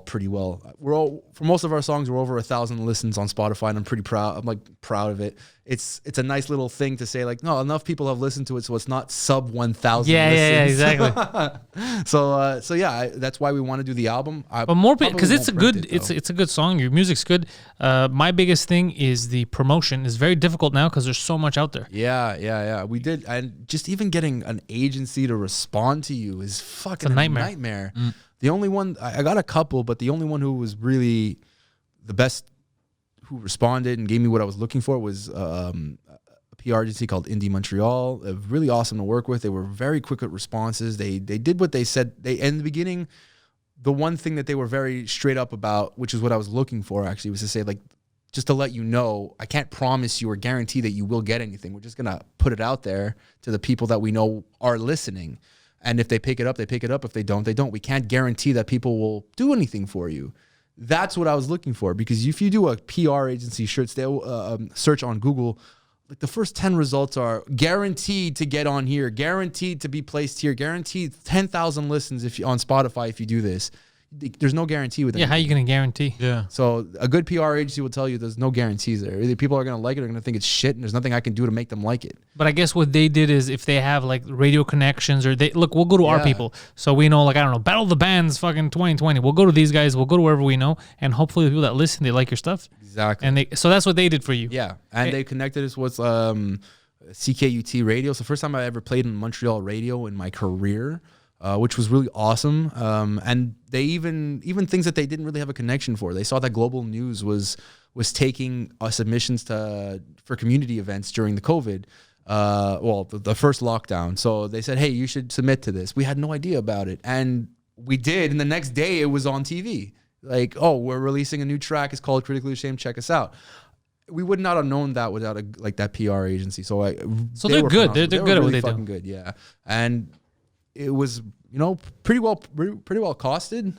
Pretty well. For most of our songs, we're over 1,000 listens on Spotify, and I'm pretty proud. I'm proud of it. It's a nice little thing to say, like, no, enough people have listened to it, so it's not sub 1,000. Yeah, exactly. So yeah, that's why we want to do the album. But more because it's a good song. Your music's good. My biggest thing is the promotion is very difficult now because there's so much out there. Yeah. We did, and just even getting an agency to respond to you is fucking a nightmare. The only one I got a couple, but the only one who was really the best, who responded and gave me what I was looking for, was a PR agency called Indie Montreal. Really awesome to work with. They were very quick at responses. They did what they said. In the beginning, the one thing that they were very straight up about, which is what I was looking for actually, was to say, like, just to let you know, I can't promise you or guarantee that you will get anything. We're just going to put it out there to the people that we know are listening. And if they pick it up, they pick it up. If they don't, they don't. We can't guarantee that people will do anything for you. That's what I was looking for, because if you do a PR agency search on Google, like, the first 10 results are guaranteed to get on here, guaranteed to be placed here, guaranteed 10,000 listens on Spotify if you do this. There's no guarantee with it. Yeah, how are you going to guarantee? Yeah. So a good PR agency will tell you there's no guarantees there. Either people are going to like it or going to think it's shit, and there's nothing I can do to make them like it. But I guess what they did is, if they have like radio connections, or we'll go to our people. So we know, like, I don't know, Battle of the Bands fucking 2020. We'll go to these guys. We'll go to wherever we know. And hopefully the people that listen, they like your stuff. Exactly. And so that's what they did for you. Yeah. And they connected us with CKUT radio. So first time I ever played in Montreal radio in my career. Which was really awesome. And they even things that they didn't really have a connection for. They saw that Global News was taking submissions for community events during the COVID, the first lockdown. So they said, hey, you should submit to this. We had no idea about it. And we did. And the next day it was on TV. Like, oh, we're releasing a new track. It's called Critically Ashamed. Check us out. We would not have known that without that PR agency. So they're good. They're good at what they do. Good, yeah. And it was, pretty well costed.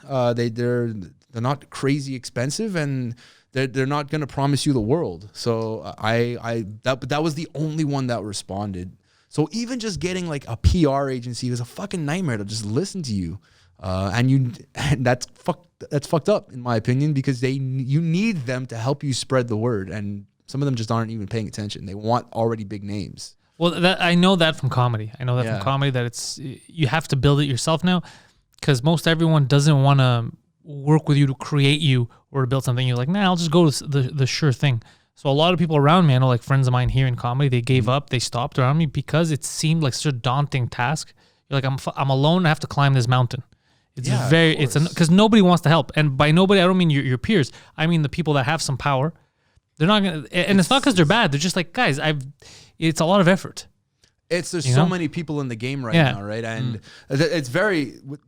They're not crazy expensive, and they're not going to promise you the world. So that was the only one that responded. So even just getting like a PR agency was a fucking nightmare to just listen to you. And that's fucked up in my opinion, because you need them to help you spread the word, and some of them just aren't even paying attention. They want already big names. Well, I know that from comedy. I know that from comedy, that you have to build it yourself now, because most everyone doesn't want to work with you to create you or to build something. You're like, nah, I'll just go to the sure thing. So a lot of people around me, I know like friends of mine here in comedy, they gave up, they stopped around me because it seemed like such a daunting task. You're like, I'm alone, I have to climb this mountain. It's because nobody wants to help. And by nobody, I don't mean your peers. I mean the people that have some power. They're not going to, and it's not because they're bad. They're just like, guys, it's a lot of effort. There's so many people in the game right now, right? And it's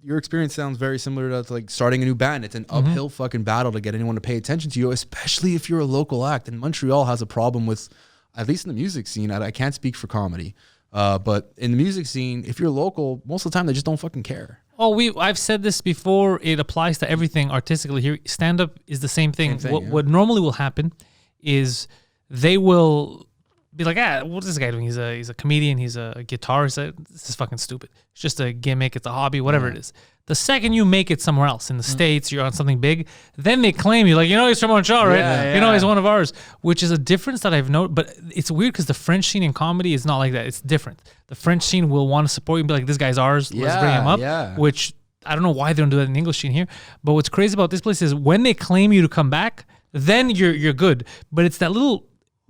your experience sounds very similar to like starting a new band. It's an uphill fucking battle to get anyone to pay attention to you, especially if you're a local act. And Montreal has a problem with, at least in the music scene, I can't speak for comedy, but in the music scene, if you're local, most of the time they just don't fucking care. Oh, I've said this before. It applies to everything artistically here. Stand-up is the same thing. What normally will happen is they will be like, what's this guy doing? He's a comedian. He's a guitarist. This is fucking stupid. It's just a gimmick. It's a hobby, whatever it is. The second you make it somewhere else, in the States, you're on something big, then they claim you, like, he's from Montreal, right? He's one of ours, which is a difference that I've noticed. But it's weird because the French scene in comedy is not like that. It's different. The French scene will want to support you and be like, this guy's ours. Let's bring him up, which I don't know why they don't do that in the English scene here. But what's crazy about this place is when they claim you to come back, then you're good. But it's that little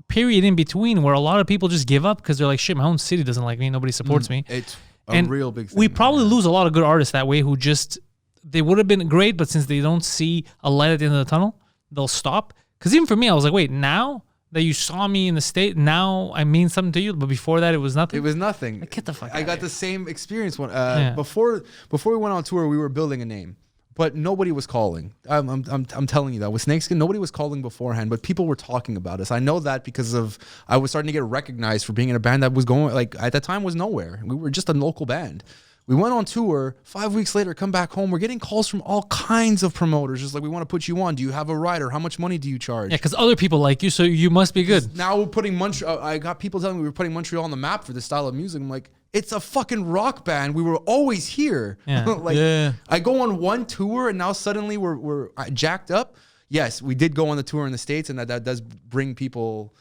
period in between where a lot of people just give up because they're like, shit, my own city doesn't like me. Nobody supports me. It's a real big thing. We probably lose a lot of good artists that way who just, they would have been great, but since they don't see a light at the end of the tunnel, they'll stop. Because even for me, I was like, wait, now that you saw me in the state, now I mean something to you, but before that it was nothing. It was nothing. Like, get the fuck out I of got here. the same experience before we went on tour. We were building a name, but nobody was calling. I'm telling you that with Snakeskin, nobody was calling beforehand, but people were talking about us. I know that because I was starting to get recognized for being in a band that was going, like, at that time was nowhere. We were just a local band. We went on tour. 5 weeks later, come back home. We're getting calls from all kinds of promoters. Just like, we want to put you on. Do you have a rider? How much money do you charge? Yeah, because other people like you, so you must be good. Now we're putting Montreal. I got people telling me we're putting Montreal on the map for this style of music. I'm like, it's a fucking rock band. We were always here. Yeah. I go on one tour and now suddenly we're jacked up. Yes, we did go on the tour in the States, and that does bring people.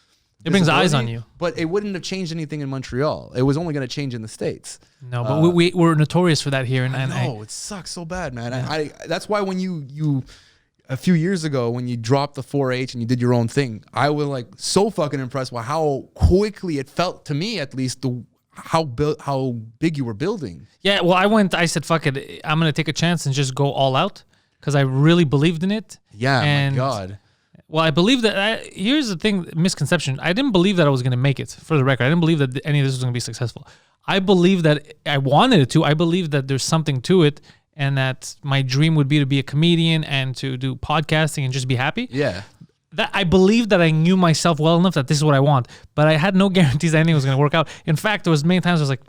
It brings eyes on you. But it wouldn't have changed anything in Montreal. It was only going to change in the States. No, but we're notorious for that here. And it sucks so bad, man. Yeah. That's why when you a few years ago, when you dropped the 4-H and you did your own thing, I was like so fucking impressed by how quickly it felt, to me at least, how big you were building. Yeah, well, I said, fuck it. I'm going to take a chance and just go all out because I really believed in it. Yeah, and my God. Well, I believe that. Here's the thing, misconception. I didn't believe that I was going to make it, for the record. I didn't believe that any of this was going to be successful. I believe that I wanted it to. I believe that there's something to it, and that my dream would be to be a comedian and to do podcasting and just be happy. Yeah. That I believe that I knew myself well enough that this is what I want, but I had no guarantees that anything was going to work out. In fact, there was many times I was like,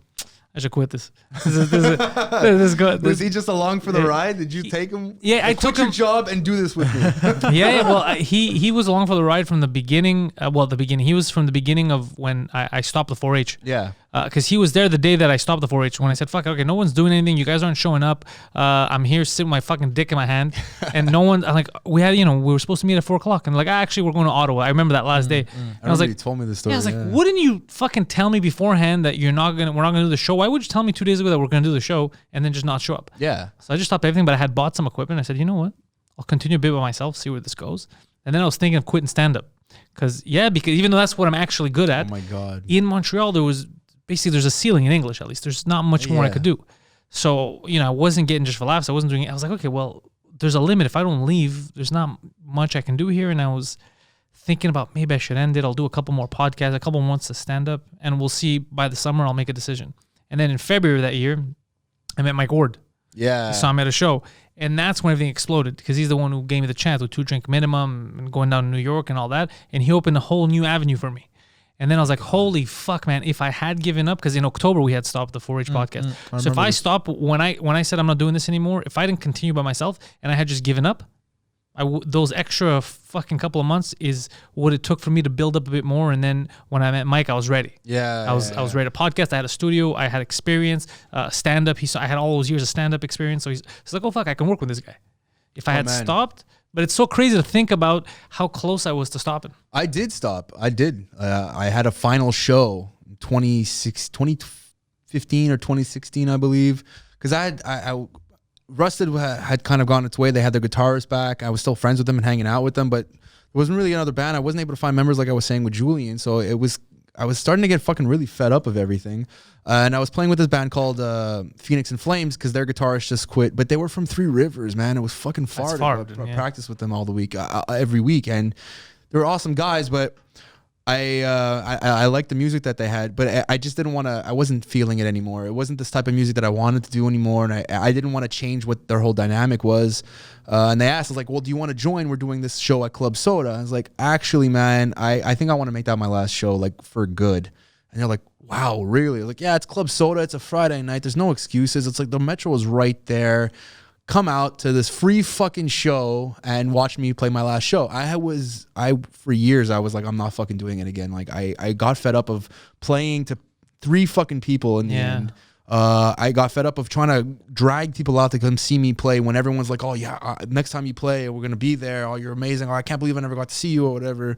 I should quit this. This is good. Was he just along for the ride? Did you take him? Yeah, I took your job and do this with me. Yeah. Well, he was along for the ride from the beginning. He was from the beginning of when I stopped the 4-H. Yeah. Because he was there the day that I stopped the 4-H. When I said, "Fuck, okay, no one's doing anything. You guys aren't showing up. I'm here sitting with my fucking dick in my hand, and no one." I'm like, we were supposed to meet at 4:00, and like, actually, we're going to Ottawa. I remember that last day. And I was like, you told me this story. Yeah, I was like, wouldn't you fucking tell me beforehand that we're not gonna do the show? Why would you tell me 2 days ago that we're gonna do the show and then just not show up? Yeah. So I just stopped everything, but I had bought some equipment. I said, you know what? I'll continue a bit by myself, see where this goes. And then I was thinking of quitting stand-up. Because even though that's what I'm actually good at. Oh my God. In Montreal, there's a ceiling in English, at least. There's not much more I could do. So, I wasn't getting just for laughs. I wasn't doing it. I was like, okay, well, there's a limit. If I don't leave, there's not much I can do here. And I was thinking about maybe I should end it. I'll do a couple more podcasts, a couple more months to stand up, and we'll see by the summer I'll make a decision. And then in February of that year, I met Mike Ward. Yeah. I saw him at a show. And that's when everything exploded because he's the one who gave me the chance with 2 drink minimum and going down to New York and all that. And he opened a whole new avenue for me. And then I was like, holy fuck, man, if I had given up, because in October we had stopped the 4-H podcast. So if I stopped, when I said I'm not doing this anymore, if I didn't continue by myself and I had just given up, those extra fucking couple of months is what it took for me to build up a bit more. And then when I met Mike, I was ready. I was ready to podcast. I had a studio. I had experience, stand up. I had all those years of stand up experience. So he's like, oh fuck, I can work with this guy. If I had stopped, but it's so crazy to think about how close I was to stopping. I did stop. I did. I had a final show in 2015 or 2016, I believe, because I Rusted had kind of gone its way. They had their guitarist back. I was still friends with them and hanging out with them, but there wasn't really another band. I wasn't able to find members like I was saying with Julian. So I was starting to get fucking really fed up of everything. And I was playing with this band called Phoenix and Flames because their guitarist just quit. But they were from Three Rivers, man. It was fucking far to practice with them all the week, every week. And they were awesome guys, but I liked the music that they had, but I just didn't want to. I wasn't feeling it anymore. It wasn't this type of music that I wanted to do anymore, and I didn't want to change what their whole dynamic was. And they asked, I was like, "Well, do you want to join? We're doing this show at Club Soda." I was like, "Actually, man, I think I want to make that my last show, like for good." And they're like, "Wow, really?" I was like, "Yeah, it's Club Soda. It's a Friday night. There's no excuses. It's like the Metro is right there. Come out to this free fucking show and watch me play my last show." For years I was like, I'm not fucking doing it again. Like I got fed up of playing to 3 fucking people in the end. I got fed up of trying to drag people out to come see me play when everyone's like, oh yeah, next time you play, we're going to be there. Oh, you're amazing. Oh, I can't believe I never got to see you or whatever.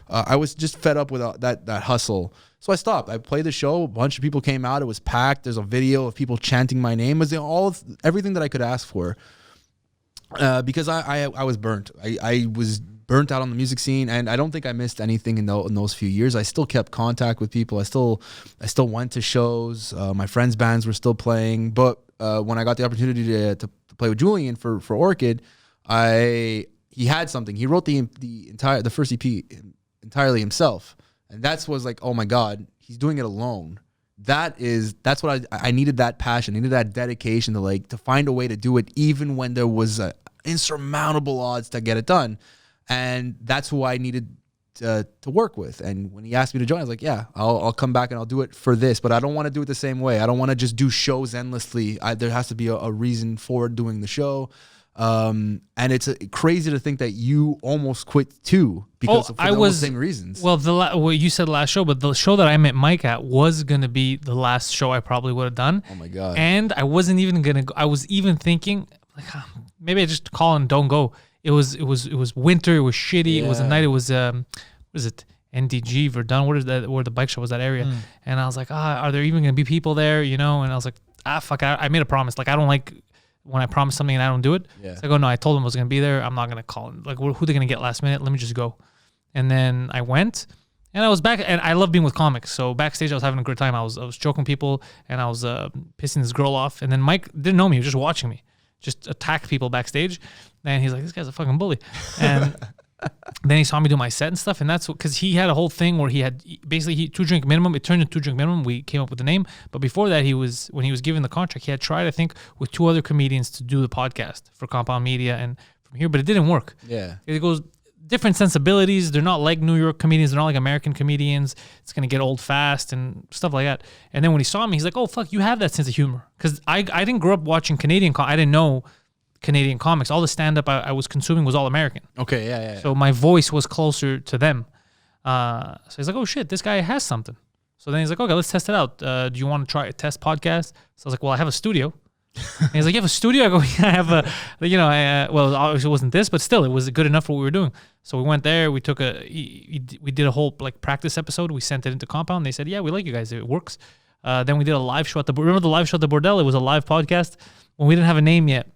I was just fed up with that hustle. So I stopped. I played the show. A bunch of people came out. It was packed. There's a video of people chanting my name. It was everything that I could ask for. Because I was burnt. I was burnt out on the music scene, and I don't think I missed anything in those few years. I still kept contact with people. I still went to shows. My friends' bands were still playing. But when I got the opportunity to play with Julian for Orchad, he had something. He wrote the first EP entirely himself. And that's was like, oh my God, he's doing it alone. That's what I needed, that passion, I needed that dedication to find a way to do it even when there was insurmountable odds to get it done. And that's who I needed to work with. And when he asked me to join, I was like, yeah, I'll come back and I'll do it for this, but I don't want to do it the same way. I don't want to just do shows endlessly. There has to be a reason for doing the show. And it's crazy to think that you almost quit too because of the same reasons. Well, you said last show, but the show that I met Mike at was gonna be the last show I probably would have done. Oh my God! And I wasn't even gonna go. I was even thinking like maybe I just call and don't go. It was winter. It was shitty. Yeah. It was a night. It was what is it? NDG Verdun. What is that? Where the bike show was, that area. And I was like, are there even gonna be people there? You know? And I was like, fuck. I made a promise. Like I don't like when I promise something and I don't do it. Yeah. So I go, no, I told them I was going to be there. I'm not going to call them. Like, who are they going to get last minute? Let me just go. And then I went and I was back, and I love being with comics. So backstage, I was having a great time. I was joking people, and I was pissing this girl off. And then Mike didn't know me. He was just watching me, just attack people backstage. And he's like, this guy's a fucking bully. And then he saw me do my set and stuff, and that's because he had a whole thing where he had basically 2 drink minimum. It turned into 2 drink minimum. We came up with the name, but before that, when he was given the contract, he had tried, I think, with 2 other comedians to do the podcast for Compound Media and from here, but it didn't work. Yeah, it goes different sensibilities. They're not like New York comedians. They're not like American comedians. It's gonna get old fast and stuff like that. And then when he saw me, he's like, "Oh fuck, you have that sense of humor." Because I didn't grow up watching Canadian. I didn't know Canadian comics. All the stand-up I was consuming was all American. Okay, yeah. So my voice was closer to them. So he's like, oh shit, this guy has something. So then he's like, okay, let's test it out. Do you want to try a test podcast? So I was like, well, I have a studio. And he's like, you have a studio? I go, yeah, I have a, well, obviously it wasn't this, but still, it was good enough for what we were doing. So we went there, we did a whole like practice episode. We sent it into Compound. They said, yeah, we like you guys. It works. Then we did a live show remember the live show at the Bordel? It was a live podcast when we didn't have a name yet.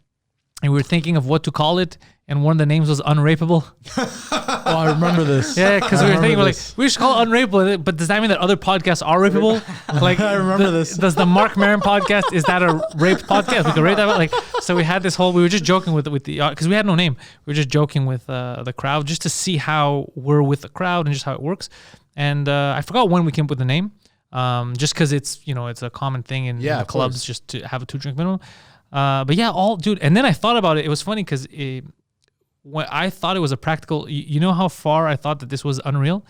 And we were thinking of what to call it, and one of the names was Unrapeable. Oh, I remember this. Yeah, because we were thinking, we should call it Unrapeable, but does that mean that other podcasts are rapeable? Like, I remember this. Does the Mark Maron podcast, is that a rape podcast? We could rate that. Like, so we had this whole, we were just joking with the, because we had no name. We were just joking with the crowd just to see how we're with the crowd and just how it works. And I forgot when we came up with the name, just because it's, it's a common thing in the clubs just to have a 2 drink minimum. But yeah, dude. And then I thought about it. It was funny because when I thought it was a practical, you know how far I thought that this was unreal?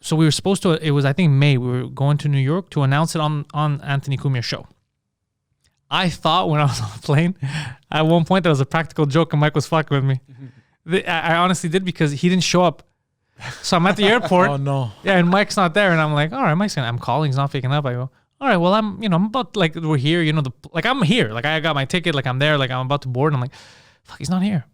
So we were supposed to, it was, I think May, we were going to New York to announce it on Anthony Cumia's show. I thought when I was on the plane, at one point that was a practical joke and Mike was fucking with me. I honestly did because he didn't show up. So I'm at the airport. Oh no. Yeah, and Mike's not there, and I'm like, all right, I'm calling, he's not picking up. I go, all right, well, I'm about, like, we're here, I'm here, like, I got my ticket, like, I'm there, like, I'm about to board, and I'm like, fuck, he's not here.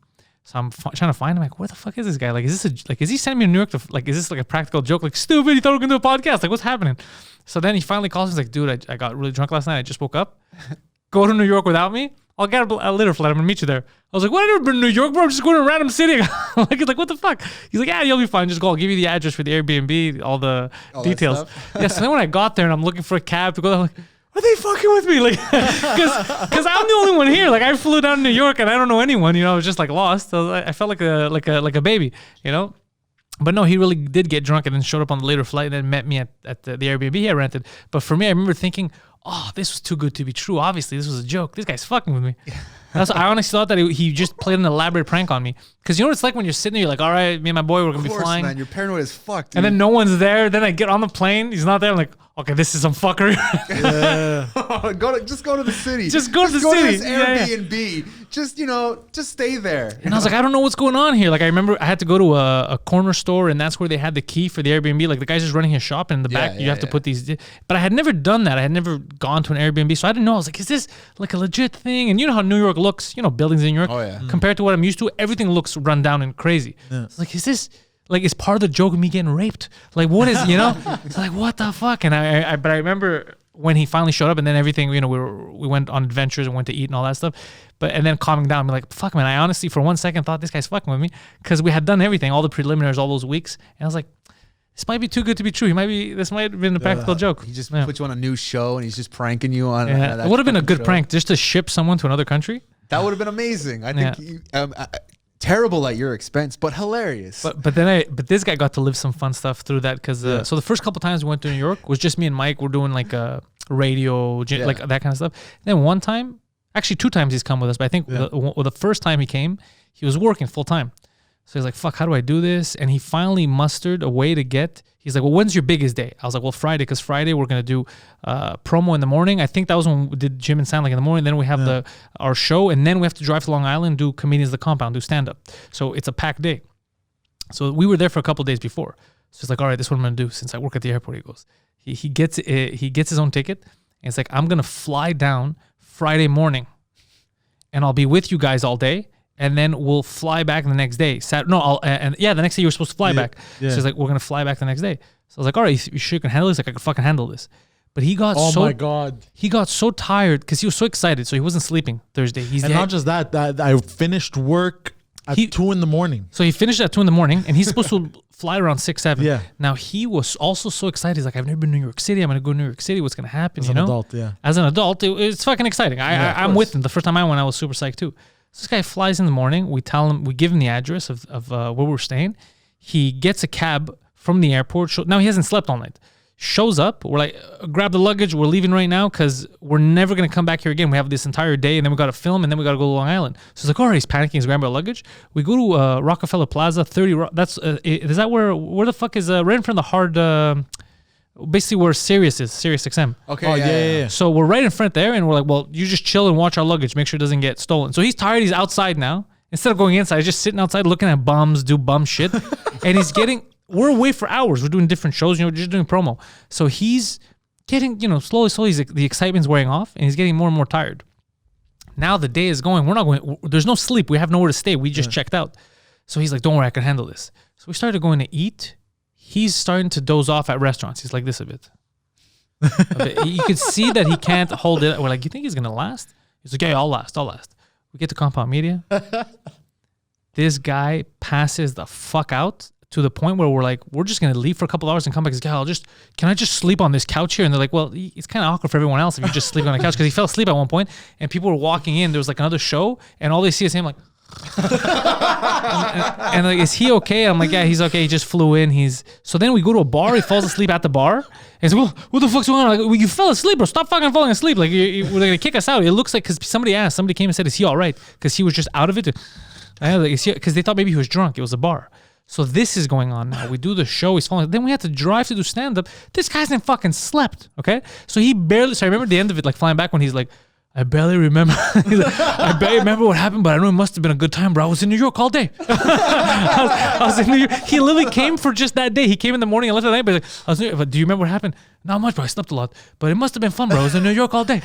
So I'm trying to find him, like, where the fuck is this guy? Like, is he sending me to New York like, is this like a practical joke? Like, stupid, he thought we were gonna do a podcast, like, what's happening? So then he finally calls me, he's like, dude, I got really drunk last night, I just woke up, go to New York without me, I'll get a later flight, I'm gonna meet you there. I was like, what? I've never been to New York, bro. I'm just going to a random city. He's like, what the fuck? He's like, yeah, you'll be fine. Just go. I'll give you the address for the Airbnb, all the details. Yeah. So then when I got there and I'm looking for a cab to go, I'm like, are they fucking with me? Like, because I'm the only one here. Like, I flew down to New York and I don't know anyone. I was just like lost. So I felt like a baby. But no, he really did get drunk and then showed up on the later flight and then met me at the Airbnb he had rented. But for me, I remember thinking, oh, this was too good to be true. Obviously, this was a joke. This guy's fucking with me. I honestly thought that he just played an elaborate prank on me. Because you know what it's like when you're sitting there, you're like, all right, me and my boy, we're going to be flying. Man, you're paranoid as fuck, dude. And then no one's there. Then I get on the plane. He's not there. I'm like, okay, this is some fuckery. Just go to the city. Just go to the city. city. This Airbnb. Yeah. Just stay there. And I was like, I don't know what's going on here. Like, I remember I had to go to a corner store, and that's where they had the key for the Airbnb. Like, the guy's just running his shop, and in the back, you have to put these. But I had never done that. I had never gone to an Airbnb, so I didn't know. I was like, is this like a legit thing? And you know how New York looks, buildings in New York. Oh, yeah. Compared to what I'm used to, everything looks run down and crazy. Yeah. Like, is this... Like, it's part of the joke of me getting raped. Like, what is, It's like, what the fuck? And but I remember when he finally showed up and then everything, we went on adventures and went to eat and all that stuff. And then calming down, I'm like, fuck, man, I honestly, for 1 second, thought this guy's fucking with me because we had done everything, all the preliminaries, all those weeks. And I was like, this might be too good to be true. This might have been a practical joke. He just put you on a new show and he's just pranking you on. It would have been a good prank just to ship someone to another country. That would have been amazing. I think terrible at your expense, but hilarious. But this guy got to live some fun stuff through that because so the first couple times we went to New York was just me and Mike. We're doing like a radio, like that kind of stuff. And then one time, actually 2 times he's come with us, but I think the first time he came, he was working full time. So he's like, fuck, how do I do this? And he finally mustered a way to he's like, well, when's your biggest day? I was like, well, Friday, because Friday we're going to do promo in the morning. I think that was when we did Jim and Sound like in the morning. Then we have our show, and then we have to drive to Long Island, do Comedians of the Compound, do stand-up. So it's a packed day. So we were there for a couple of days before. So he's like, all right, this is what I'm going to do. Since I work at the airport, he goes, he gets his own ticket, and it's like, I'm going to fly down Friday morning, and I'll be with you guys all day. And then we'll fly back the next day. The next day you were supposed to fly back. Yeah. So he's like, we're going to fly back the next day. So I was like, all right, you sure you can handle this? Like, I can fucking handle this. But he got my God. He got so tired because he was so excited. So he wasn't sleeping Thursday. Not just that I finished work at 2 a.m. So he finished at 2 a.m, and he's supposed to fly around 6, 7. Yeah. Now he was also so excited. He's like, I've never been to New York City. I'm going to go to New York City. What's going to happen? As an adult, yeah. As an adult, it's fucking exciting. I'm with him. The first time I went, I was super psyched too. So this guy flies in the morning. We give him the address of where we're staying. He gets a cab from the airport. Now he hasn't slept all night. Shows up. We're like, grab the luggage. We're leaving right now because we're never going to come back here again. We have this entire day, and then we got to film, and then we got to go to Long Island. So he's like, all right, he's panicking. He's grabbing our luggage. We go to Rockefeller Plaza, 30. That's is that where the fuck is right in front of the hard... basically where Sirius XM. Okay. Yeah. So we're right in front there, and we're like, well, you just chill and watch our luggage, make sure it doesn't get stolen. So he's tired, he's outside now. Instead of going inside, he's just sitting outside looking at bums do bum shit. And we're away for hours. We're doing different shows, just doing promo. So he's getting, slowly, the excitement's wearing off, and he's getting more and more tired. Now the day is going, there's no sleep. We have nowhere to stay. We just checked out. So he's like, don't worry, I can handle this. So we started going to eat. He's starting to doze off at restaurants. He's like this a bit. You could see that he can't hold it. We're like, you think he's going to last? He's like, yeah, I'll last. We get to Compound Media. This guy passes the fuck out to the point where we're like, we're just going to leave for a couple hours and come back. He's like, can I just sleep on this couch here? And they're like, well, it's kind of awkward for everyone else if you just sleep on the couch. Because he fell asleep at one point and people were walking in. There was like another show and all they see is him like, and like, is he okay? I'm like, yeah, he's okay. He just flew in. So then we go to a bar. He falls asleep at the bar. And he's like, what the fuck's going on? Like, well, you fell asleep, bro. Stop fucking falling asleep. Like, they're gonna kick us out. It looks like because somebody came and said, is he all right? Because he was just out of it. Because they thought maybe he was drunk. It was a bar. So this is going on now. We do the show. He's falling. Then we had to drive to do stand up. This guy's then fucking slept. Okay, so he barely. So I remember the end of it, like flying back when he's like, I barely remember. I barely remember what happened, but I know it must have been a good time, bro. I was in New York all day. I was in New York. He literally came for just that day. He came in the morning and left at night. But I was like, do you remember what happened? Not much, bro. I slept a lot, but it must have been fun, bro. I was in New York all day.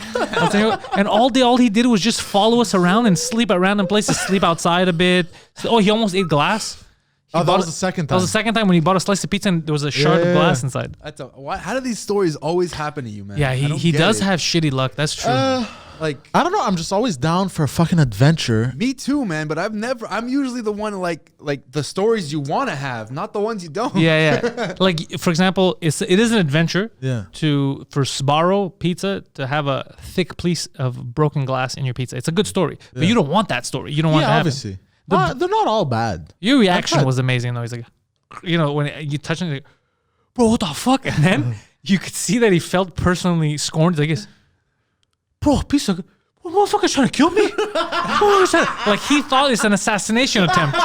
And all day, all he did was just follow us around and sleep at random places, sleep outside a bit. So, he almost ate glass. That was the second time. That was the second time when he bought a slice of pizza and there was a shard of glass inside. How do these stories always happen to you, man? Yeah, he does have shitty luck. That's true. Like, I don't know. I'm just always down for a fucking adventure. me too, man. But I'm usually the one like the stories you want to have, not the ones you don't. Yeah. Like, for example, it is an adventure Yeah. for Sbarro Pizza to have a thick piece of broken glass in your pizza. It's a good story, but you don't want that story. You don't want Yeah, to have it. obviously. They're not all bad. Your reaction was amazing, though. He's like, when you touch it, like, bro, what the fuck? And then you could see that he felt personally scorned. Like, bro, piece of motherfucker's trying to kill me. Like, he thought it's an assassination attempt.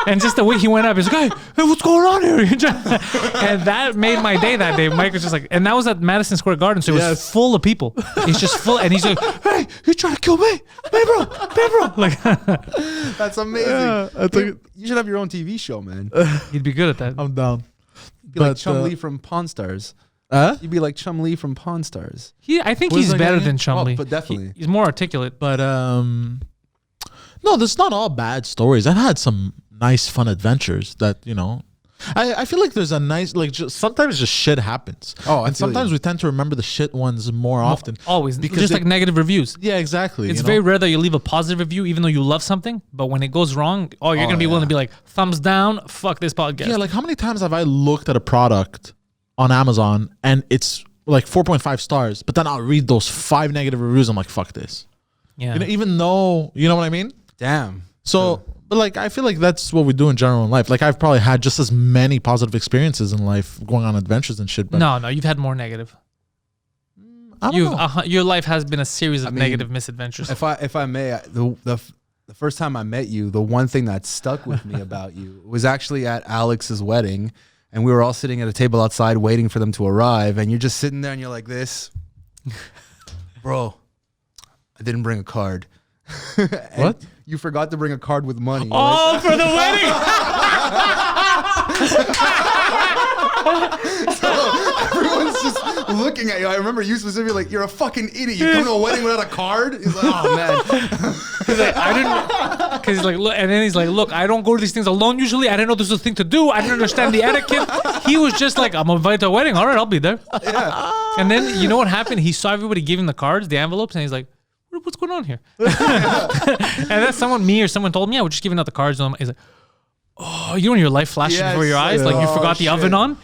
And just the way he went up, he's like, hey, what's going on here? And that made my day that day. Mike was just like, and that was at Madison Square Garden, so it was full of people. He's just full, and he's like, hey, you're trying to kill me? Hey, bro. Like, That's amazing. Yeah, I think You should have your own TV show, man. he'd be good at that. I'm down. You'd be like Chum Lee from Pawn Stars. You'd be like Chum Lee from Pawn Stars. I think What is he's that better guy? than Chum Lee. but definitely. He's more articulate. But no, there's not all bad stories. I've had some nice, fun adventures that I feel like there's a nice sometimes just shit happens. And sometimes we tend to remember the shit ones more often. Always, because just like negative reviews. Yeah, exactly. It's very rare that you leave a positive review, even though you love something. But when it goes wrong, you're gonna be willing to be like, thumbs down, fuck this podcast. Yeah, like how many times have I looked at a product on Amazon and it's like 4.5 stars, but then I'll read those 5 negative reviews. I'm like, fuck this. Yeah. Even though, you know what I mean? Damn. So, but like, I feel like that's what we do in general in life. Like, I've probably had just as many positive experiences in life going on adventures and shit. But No, you've had more negative. I don't know. Your life has been a series of negative misadventures. If I may, the first time I met you, the one thing that stuck with me about you was actually at Alex's wedding, and we were all sitting at a table outside waiting for them to arrive, and you're just sitting there and you're like this, bro, I didn't bring a card. What? You forgot to bring a card with money. Oh, for the wedding! Everyone's just looking at you. I remember you specifically like, you're a fucking idiot. You come to a wedding without a card? He's like, oh, man. He's like, I didn't, because he's like, look, and then he's like, look, I don't go to these things alone usually. I didn't know this was a thing to do. I didn't understand the etiquette. He was just like, I'm invited to a wedding. All right, I'll be there. Yeah. And then, you know what happened? He saw everybody giving the cards, the envelopes, and he's like, what's going on here? And then someone told me, I was just giving out the cards. And he's like, oh, you know when your life flashes before your eyes? Like you forgot the oven on?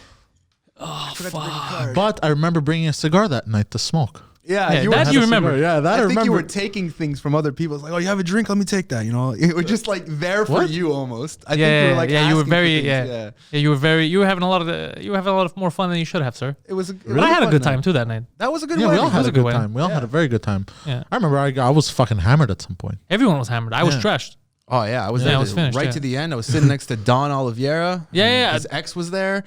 Oh, fuck. But I remember bringing a cigar that night to smoke. Yeah, that you remember. Cigar. Yeah, that I I think remember. you were taking things from other people. It's like, oh, you have a drink? Let me take that. You know, it was just like there for What? you almost. I Yeah, think you were like, you were asking for very, things. you were having a lot of more fun than you should have, sir. It was. But I had a good time too that night. That was a good Yeah, we wedding. all had a good wedding. time. We all had a very good time. Yeah. I remember I was fucking hammered at some point. Everyone was hammered. I was Yeah. trashed. Oh yeah, I was Yeah, there I was finished, right yeah. to the end. I was sitting next to Don Oliveira. Yeah. His ex was there.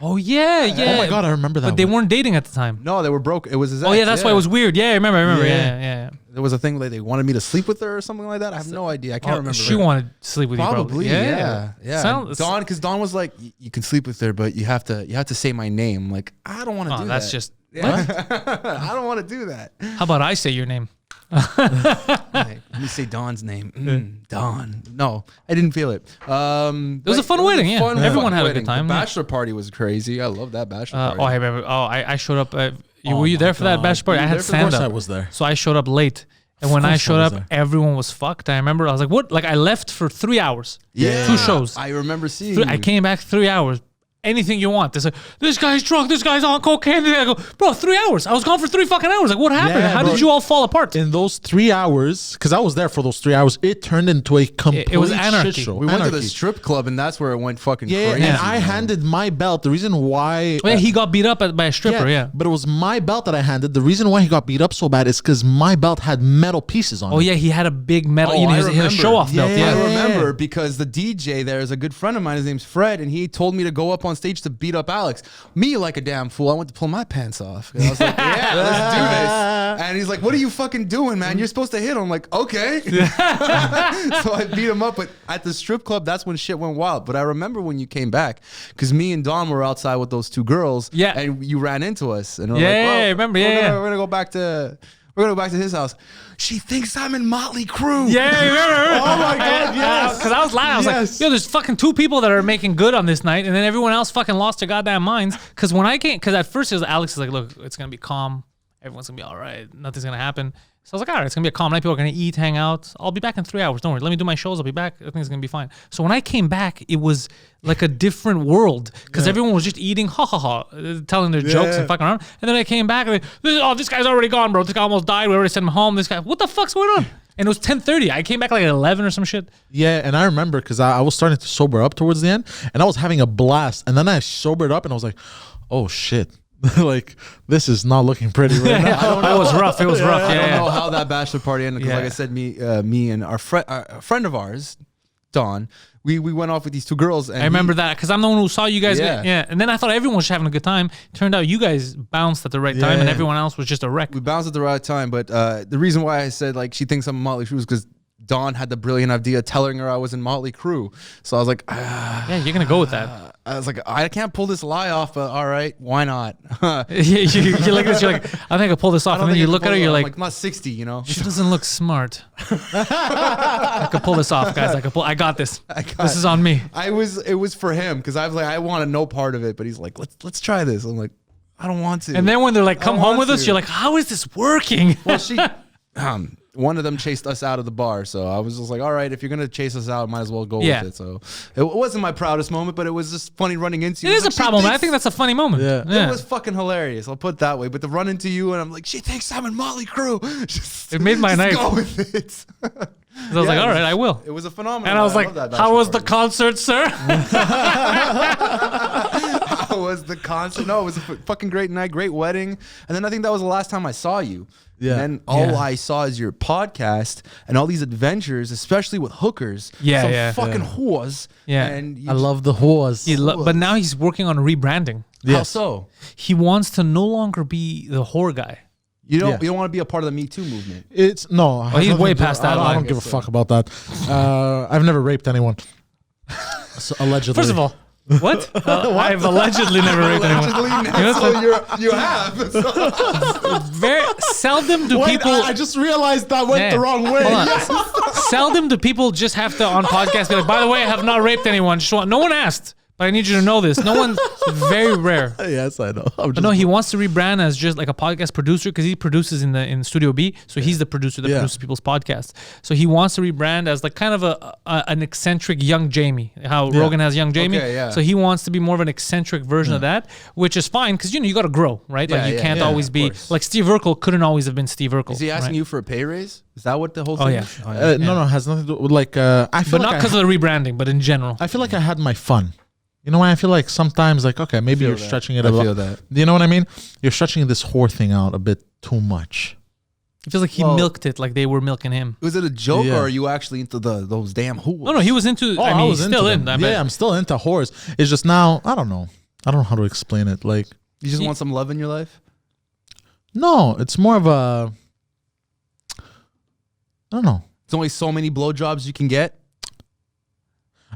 Oh yeah. Oh my god, I remember that. But they one. weren't dating at the time. No, they were broke. It was his ex. Oh yeah, that's why it was weird. Yeah, I remember. Yeah. Yeah. There was a thing like they wanted me to sleep with her or something like that. I have no idea. I can't remember. She wanted to sleep with Probably, you, yeah. Sounds- Don, because Don was like, you can sleep with her, but you have to say my name. I'm like, I don't want to do that. That's just. I don't want to do that. How about I say your name? Like, let me say Don's name. Don. No, I didn't feel it. It was a fun wedding, yeah. Everyone had a good time, The yeah. bachelor party was crazy. I love that bachelor party. Oh, I remember. Oh, I showed up. Were you there for that bachelor party? I had Of stand course I up. was there. So I showed up late. And when I course I showed was up, there. everyone was fucked. I remember I was like, what? Like I left for 3 hours. Yeah. 2 shows. I remember seeing I you. came back 3 hours. Anything you want. They say, this guy's drunk. This guy's on cocaine. I go, bro, 3 hours. I was gone for 3 fucking hours. Like, what happened? Yeah, How bro. did you all fall apart? In those 3 hours, because I was there for those 3 hours, it turned into a complete It was anarchy. shit show. We went to the Anarchy. strip club, and that's where it went fucking Yeah, crazy. and I man. handed my belt. The reason why... Oh, yeah, he got beat up by a stripper, yeah. But it was my belt that I handed. The reason why he got beat up so bad is because my belt had metal pieces on it. Oh, yeah, he had a big metal, Oh, I he had a remember. show-off belt, I yeah. remember because the DJ there is a good friend of mine. His name's Fred, and he told me to go up on stage to beat up Alex. Me, like a damn fool, I went to pull my pants off. And I was like, yeah, let's do this. And he's like, what are you fucking doing, man? You're supposed to hit him. I'm like, okay. So I beat him up. But at the strip club, that's when shit went wild. But I remember when you came back, because me and Don were outside with those two girls. Yeah. And you ran into us. And we're Yeah, like, yeah, well, I remember. We're gonna go back to... We're gonna go back to his house. She thinks I'm in Motley Crue. Yeah, I remember. Oh my God, yes. Because I was lying. I was Yes. like, yo, there's fucking 2 people that are making good on this night, and then everyone else fucking lost their goddamn minds. Because when I came, because at first it was Alex is like, look, it's gonna be calm. Everyone's gonna be all right. Nothing's gonna happen. So I was like, all right, it's gonna be a calm night. People are gonna eat, hang out. I'll be back in 3 hours. Don't worry. Let me do my shows. I'll be back. Everything's gonna be fine. So when I came back, it was like a different world because everyone was just eating, telling their jokes and fucking around. And then I came back and this guy's already gone, bro. This guy almost died. We already sent him home. This guy, what the fuck's going on? And it was 10:30. I came back like at 11 or some shit. Yeah, and I remember because I was starting to sober up towards the end, and I was having a blast. And then I sobered up, and I was like, "Oh shit, like this is not looking pretty right now." It was rough. It was rough. I Yeah, don't yeah. know how that bachelor party ended. Because like I said, me and a friend of ours, Don, we went off with these two girls. And I remember that because I'm the one who saw you guys. Yeah. Yeah. And then I thought everyone was having a good time. Turned out you guys bounced at the right time, and Yeah. everyone else was just a wreck. we bounced at the right time. But the reason why I said like she thinks I'm Motley Crue is because Don had the brilliant idea telling her I was in Motley Crue. So I was like, Yeah, you're gonna go with that. I can't pull this lie off, but all right, why not? You look at this. You're like, I think I pull this off, and then you look at her. You're like, I'm not 60, you know. she doesn't look smart. I could pull this off, guys. I got this. This is on me. It was for him because I was like, I wanted no part of it, but he's like, let's try this. I'm like, I don't want to. And then when they're like, come I home want with us, to. you're like, how is this working? well, she, one of them chased us out of the bar, so I was just like, all right, if you're gonna chase us out, might as well go Yeah. with it. So it wasn't my proudest moment, but it was just funny running into you. It is a Like, she problem. I thinks- think that's a funny moment. Yeah. It was fucking hilarious. I'll put it that way. But to run into you and I'm like, she thinks I'm in Motley Crue. Just, It made my just night. Go with it. So I was like, all right, I will. It was a phenomenon. And I was like, love that how bachelor was the party. concert, sir? How was the concert? No, it was a fucking great night, great wedding. And then I think that was the last time I saw you. Yeah. And then all Yeah. I saw is your podcast and all these adventures, especially with hookers. Yeah, some yeah. fucking whores. Yeah. And you I love the whores. But now he's working on rebranding. How Yes. so? He wants to no longer be the whore guy. You don't Yeah. want to be a part of the Me Too movement. It's no. he's way past that I line. don't give a fuck about that. I've never raped anyone. So, allegedly. First of all, what? I've allegedly never raped anyone. You have. Very seldom do Wait, people. I just realized that went Yeah. the wrong way. Hold on. Seldom do people just have to on podcasts be like, by the way, I have not raped anyone. No one asked, but I need you to know this. No one. Very rare. Yes, I know. But no, he wants to rebrand as just like a podcast producer because he produces in Studio B, so he's the producer that produces people's podcasts. So he wants to rebrand as like kind of an eccentric young Jamie. How Rogan has young Jamie. Okay, yeah. So he wants to be more of an eccentric version of that, which is fine because you got to grow, right? Like Yeah, you yeah, can't yeah, always of be course. like Steve Urkel couldn't always have been Steve Urkel. Is he asking right? you for a pay raise? Is that what the whole thing Oh, yeah. is? No, has nothing to do with like. I feel But like not because of the rebranding, but in general. I feel like I had my fun. You know why I feel like sometimes like okay maybe you're that. stretching it I a lot. feel that. You know what I mean? You're stretching this whore thing out a bit too much. It feels like he Well- milked it like they were milking him. Was it a joke Yeah. or are you actually into those damn whores? No, he was into. I mean, he's still in. I bet. I'm still into whores. It's just now I don't know how to explain it. Like You just want some love in your life? no, it's more of a I don't know. There's only so many blowjobs you can get.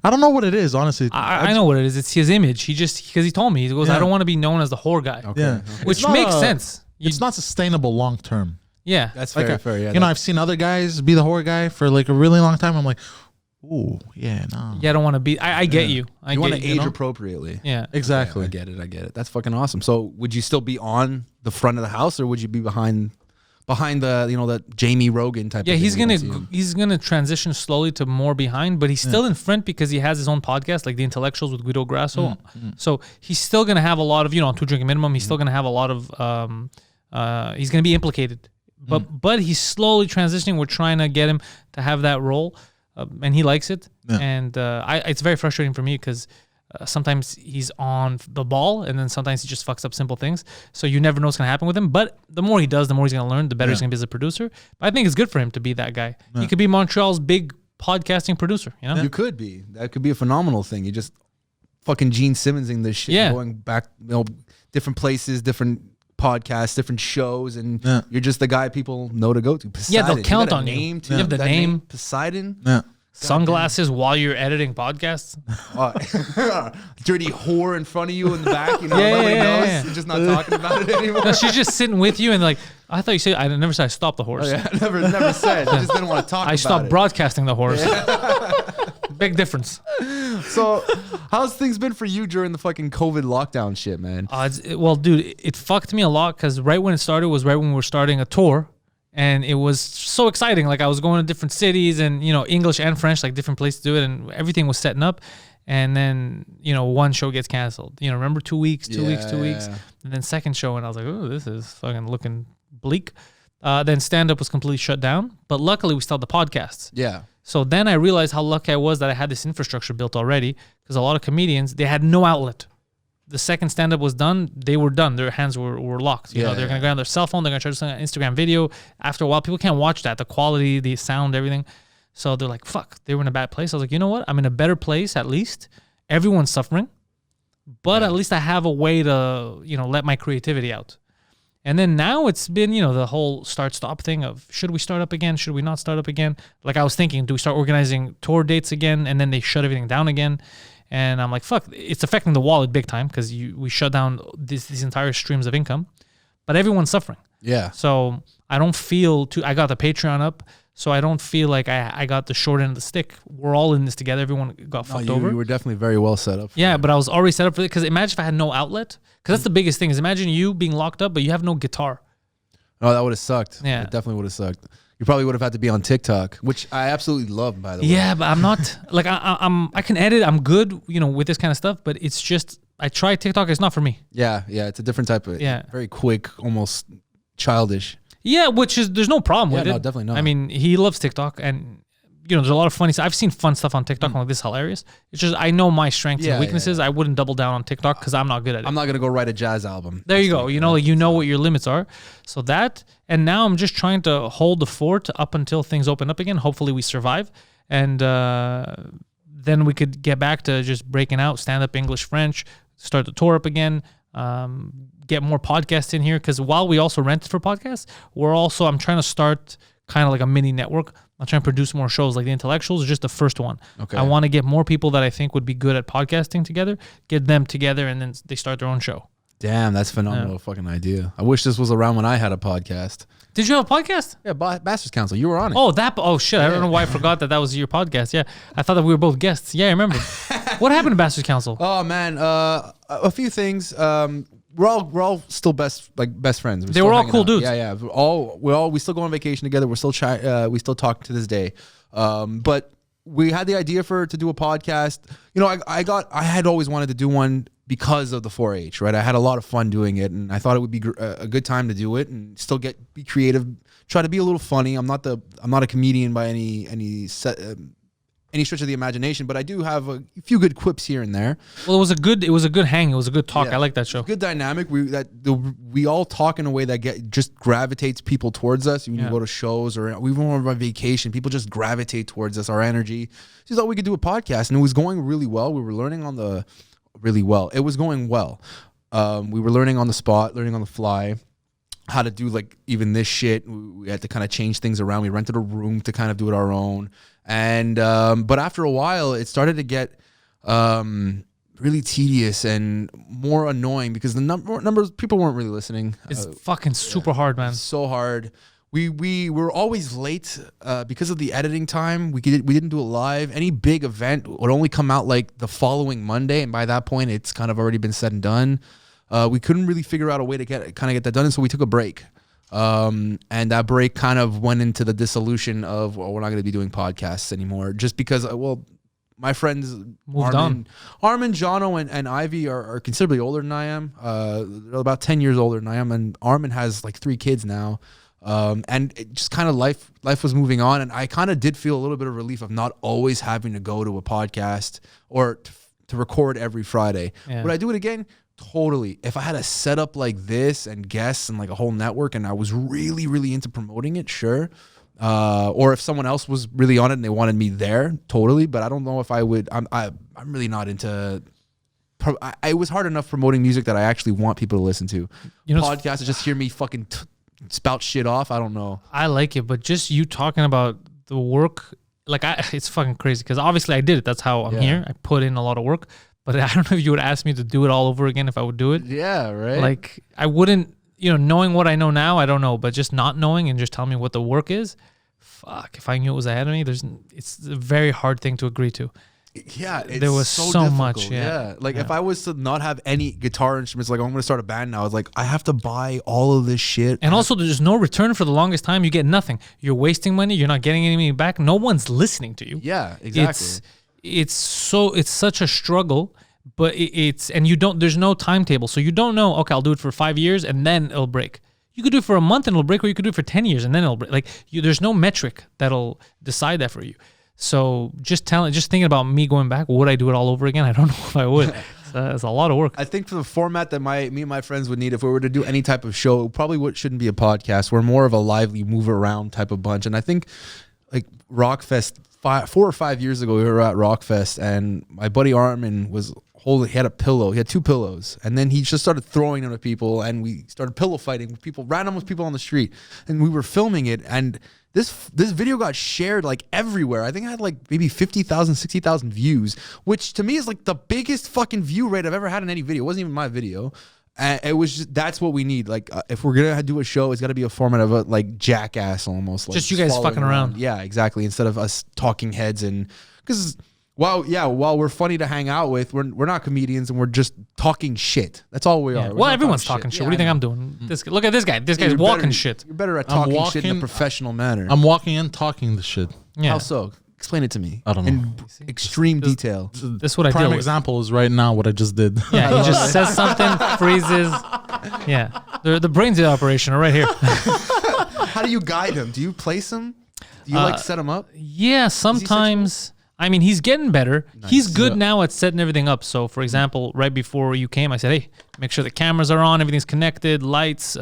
I don't know what it is honestly. I know what it is. It's his image. Because he told me, he goes, Yeah. I don't want to be known as the whore guy. Yeah, Which It's not makes a- sense. It's not sustainable long term. Yeah. That's Like very fair. Yeah, you know, I've seen other guys be the whore guy for like a really long time. I'm like, ooh, yeah, no. Yeah, I don't want to be. I get you. I you want to get age you. Know? appropriately. Yeah. Exactly. I get it. That's fucking awesome. So would you still be on the front of the house or would you be behind the the Jamie Rogan type? Yeah, of he's thing we gonna don't see him? he's gonna transition slowly to more behind, but he's still in front because he has his own podcast, like the Intellectuals with Guido Grasso. So he's still gonna have a lot of on 2 Drinking Minimum. He's still gonna have a lot of he's gonna be implicated, but he's slowly transitioning. We're trying to get him to have that role, and he likes it. Yeah. And it's very frustrating for me because. Sometimes he's on the ball, and then sometimes he just fucks up simple things. So you never know what's gonna happen with him. But the more he does, the more he's gonna learn. The better he's gonna be as a producer. But I think it's good for him to be that guy. He could be Montreal's big podcasting producer. You know? You could be. That could be a phenomenal thing. You just fucking Gene Simmonsing this shit, Yeah. going back, different places, different podcasts, different shows, and you're just the guy people know to go to. Poseidon. Yeah, they'll count on you. You have the name. Poseidon. Yeah. Sunglasses while you're editing podcasts. Dirty whore in front of you in the back. You know, nobody knows. Yeah. You're just not talking about it anymore. No, she's just sitting with you and like, I thought you said, I never said I stopped the horse. Oh, yeah. Never said. I just didn't want to talk about it. I stopped broadcasting the horse. Big difference. So, how's things been for you during the fucking COVID lockdown shit, man? Well, dude, it fucked me a lot because right when it started was right when we were starting a tour. And it was so exciting. Like I was going to different cities and, you know, English and French, like different places to do it. And everything was setting up. And then, you know, one show gets canceled. You know, remember 2 weeks. And then second show. And I was like, oh, this is fucking looking bleak. Then stand-up was completely shut down. But luckily we still had the podcasts. Yeah. So then I realized how lucky I was that I had this infrastructure built already. Because a lot of comedians, they had no outlet. The second stand-up was done, they were done. Their hands were locked. You know, they're going to go on their cell phone. They're going to try to send an Instagram video. After a while, people can't watch that. The quality, the sound, everything. So they're like, fuck, they were in a bad place. I was like, you know what? I'm in a better place at least. Everyone's suffering. But at least I have a way to, you know, let my creativity out. And then now it's been, you know, the whole start-stop thing of should we start up again? Should we not start up again? Like I was thinking, do we start organizing tour dates again? And then they shut everything down again. And I'm like, fuck, it's affecting the wallet big time because we shut down these entire streams of income, but everyone's suffering. Yeah. So I don't feel I got the Patreon up, so I don't feel like I got the short end of the stick. We're all in this together. Everyone got fucked over. You were definitely very well set up. Yeah, but I was already set up for it because imagine if I had no outlet. Because that's the biggest thing is imagine you being locked up, but you have no guitar. Oh, that would have sucked. Yeah. It definitely would have sucked. You probably would have had to be on TikTok, which I absolutely love, by the way. Yeah, but I'm not like I can edit. I'm good, you know, with this kind of stuff. But it's just I tried TikTok. It's not for me. Yeah, it's a different type of very quick, almost childish. Yeah, which is there's no problem with it. No, definitely not. I mean, he loves TikTok, and you know, there's a lot of funny stuff. I've seen fun stuff on TikTok. I'm like, this is hilarious. It's just I know my strengths and weaknesses. I wouldn't double down on TikTok because I'm not good at it. I'm not gonna go write a jazz album. There you go. You know, like you know what your limits are. So that, and now I'm just trying to hold the fort up until things open up again. Hopefully we survive, and then we could get back to just breaking out, stand up English, French, start the tour up again. Get more podcasts in here because while we also rented for podcasts, I'm trying to start kind of like a mini network. I'm trying to produce more shows like The Intellectuals is just the first one. Okay. I want to get more people that I think would be good at podcasting together, get them together, and then they start their own show. Damn, that's phenomenal fucking idea. I wish this was around when I had a podcast. Did you have a podcast? Yeah, Bastards Council. You were on it. Oh, shit. I don't know why I forgot that was your podcast. Yeah. I thought that we were both guests. Yeah, I remember. What happened to Bastards Council? Oh, man. A few things. We're all still best friends. They were all cool dudes. Yeah. We still go on vacation together. We still talk to this day. But we had the idea to do a podcast. You know, I had always wanted to do one because of the 4-H, right? I had a lot of fun doing it, and I thought it would be a good time to do it and still be creative, try to be a little funny. I'm not a comedian by any stretch of the imagination, but I do have a few good quips here and there. Well, it was a good hang. It was a good talk. I like that show. Good dynamic. We all talk in a way that just gravitates people towards us. When you go to shows or we went on vacation, people just gravitate towards us. Our energy. So thought we could do a podcast, and it was going really well. We were learning It was going well. We were learning on the spot, learning on the fly. How to do like even this shit. We had to kind of change things around. We rented a room to kind of do it our own. And but after a while, it started to get really tedious and more annoying because the numbers people weren't really listening. It's fucking super hard, man. So hard. We were always late because of the editing time. We didn't do it live. Any big event would only come out like the following Monday, and by that point, it's kind of already been said and done. We couldn't really figure out a way to get that done, and so we took a break. And that break kind of went into the dissolution of, well, we're not going to be doing podcasts anymore, just because, my friends Armin, Jono, and Ivy are considerably older than I am. They're about 10 years older than I am, and Armin has like 3 kids now. And it just kind of life was moving on, and I kind of did feel a little bit of relief of not always having to go to a podcast or to record every Friday. Yeah. Would I do it again? Totally. If I had a setup like this and guests and like a whole network and I was really, really into promoting it, sure. Or if someone else was really on it and they wanted me there, totally. But I don't know if I would. I'm really not into it was hard enough promoting music that I actually want people to listen to. You know, podcasts to just hear me fucking spout shit off. I don't know. I like it, but just you talking about the work, like it's fucking crazy because obviously I did it. That's how I'm here. I put in a lot of work, but I don't know if you would ask me to do it all over again if I would do it. Yeah, right. Like I wouldn't, knowing what I know now, I don't know, but just not knowing and just telling me what the work is, fuck, if I knew it was ahead of me, it's a very hard thing to agree to. Yeah, there was so much. Like if I was to not have any guitar instruments, like I'm going to start a band now, it's like I have to buy all of this shit. And also, there's no return for the longest time. You get nothing. You're wasting money. You're not getting any money back. No one's listening to you. Yeah, exactly. It's such a struggle, but there's no timetable. So you don't know, okay, I'll do it for 5 years and then it'll break. You could do it for a month and it'll break, or you could do it for 10 years and then it'll break. Like there's no metric that'll decide that for you. So just thinking about me going back, would I do it all over again? I don't know if I would. It's a lot of work. I think for the format that me and my friends would need, if we were to do any type of show, it probably shouldn't be a podcast. We're more of a lively, move around type of bunch. And I think like Rockfest, 4 or 5 years ago, we were at Rockfest, and my buddy Armin he had a pillow. He had 2 pillows, and then he just started throwing them at people, and we started pillow fighting with people, random with people on the street, and we were filming it, and this video got shared like everywhere. I think I had like maybe 50,000, 60,000 views, which to me is like the biggest fucking view rate I've ever had in any video. It wasn't even my video. It was just, that's what we need. Like if we're gonna do a show, it's got to be a format of a like Jackass almost. Like just you guys fucking around. Yeah, exactly. Instead of us talking heads, and because while we're funny to hang out with, we're not comedians and we're just talking shit. That's all we are. Well, everyone's talking shit. What do you think I'm doing? Look at this guy. This guy's walking shit. You're better at talking shit in a professional manner. I'm walking in talking the shit. Yeah. How so? Explain it to me. I don't know. In extreme detail. This is what I deal Prime with. example is right now what I just did. Yeah, he just says something, freezes. Yeah, the brains of the operation are right here. How do you guide him? Do you place him? Do you like set him up? Yeah, sometimes. I mean, he's getting better. Nice. He's good now at setting everything up. So, for example, right before you came, I said, hey, make sure the cameras are on, everything's connected, lights,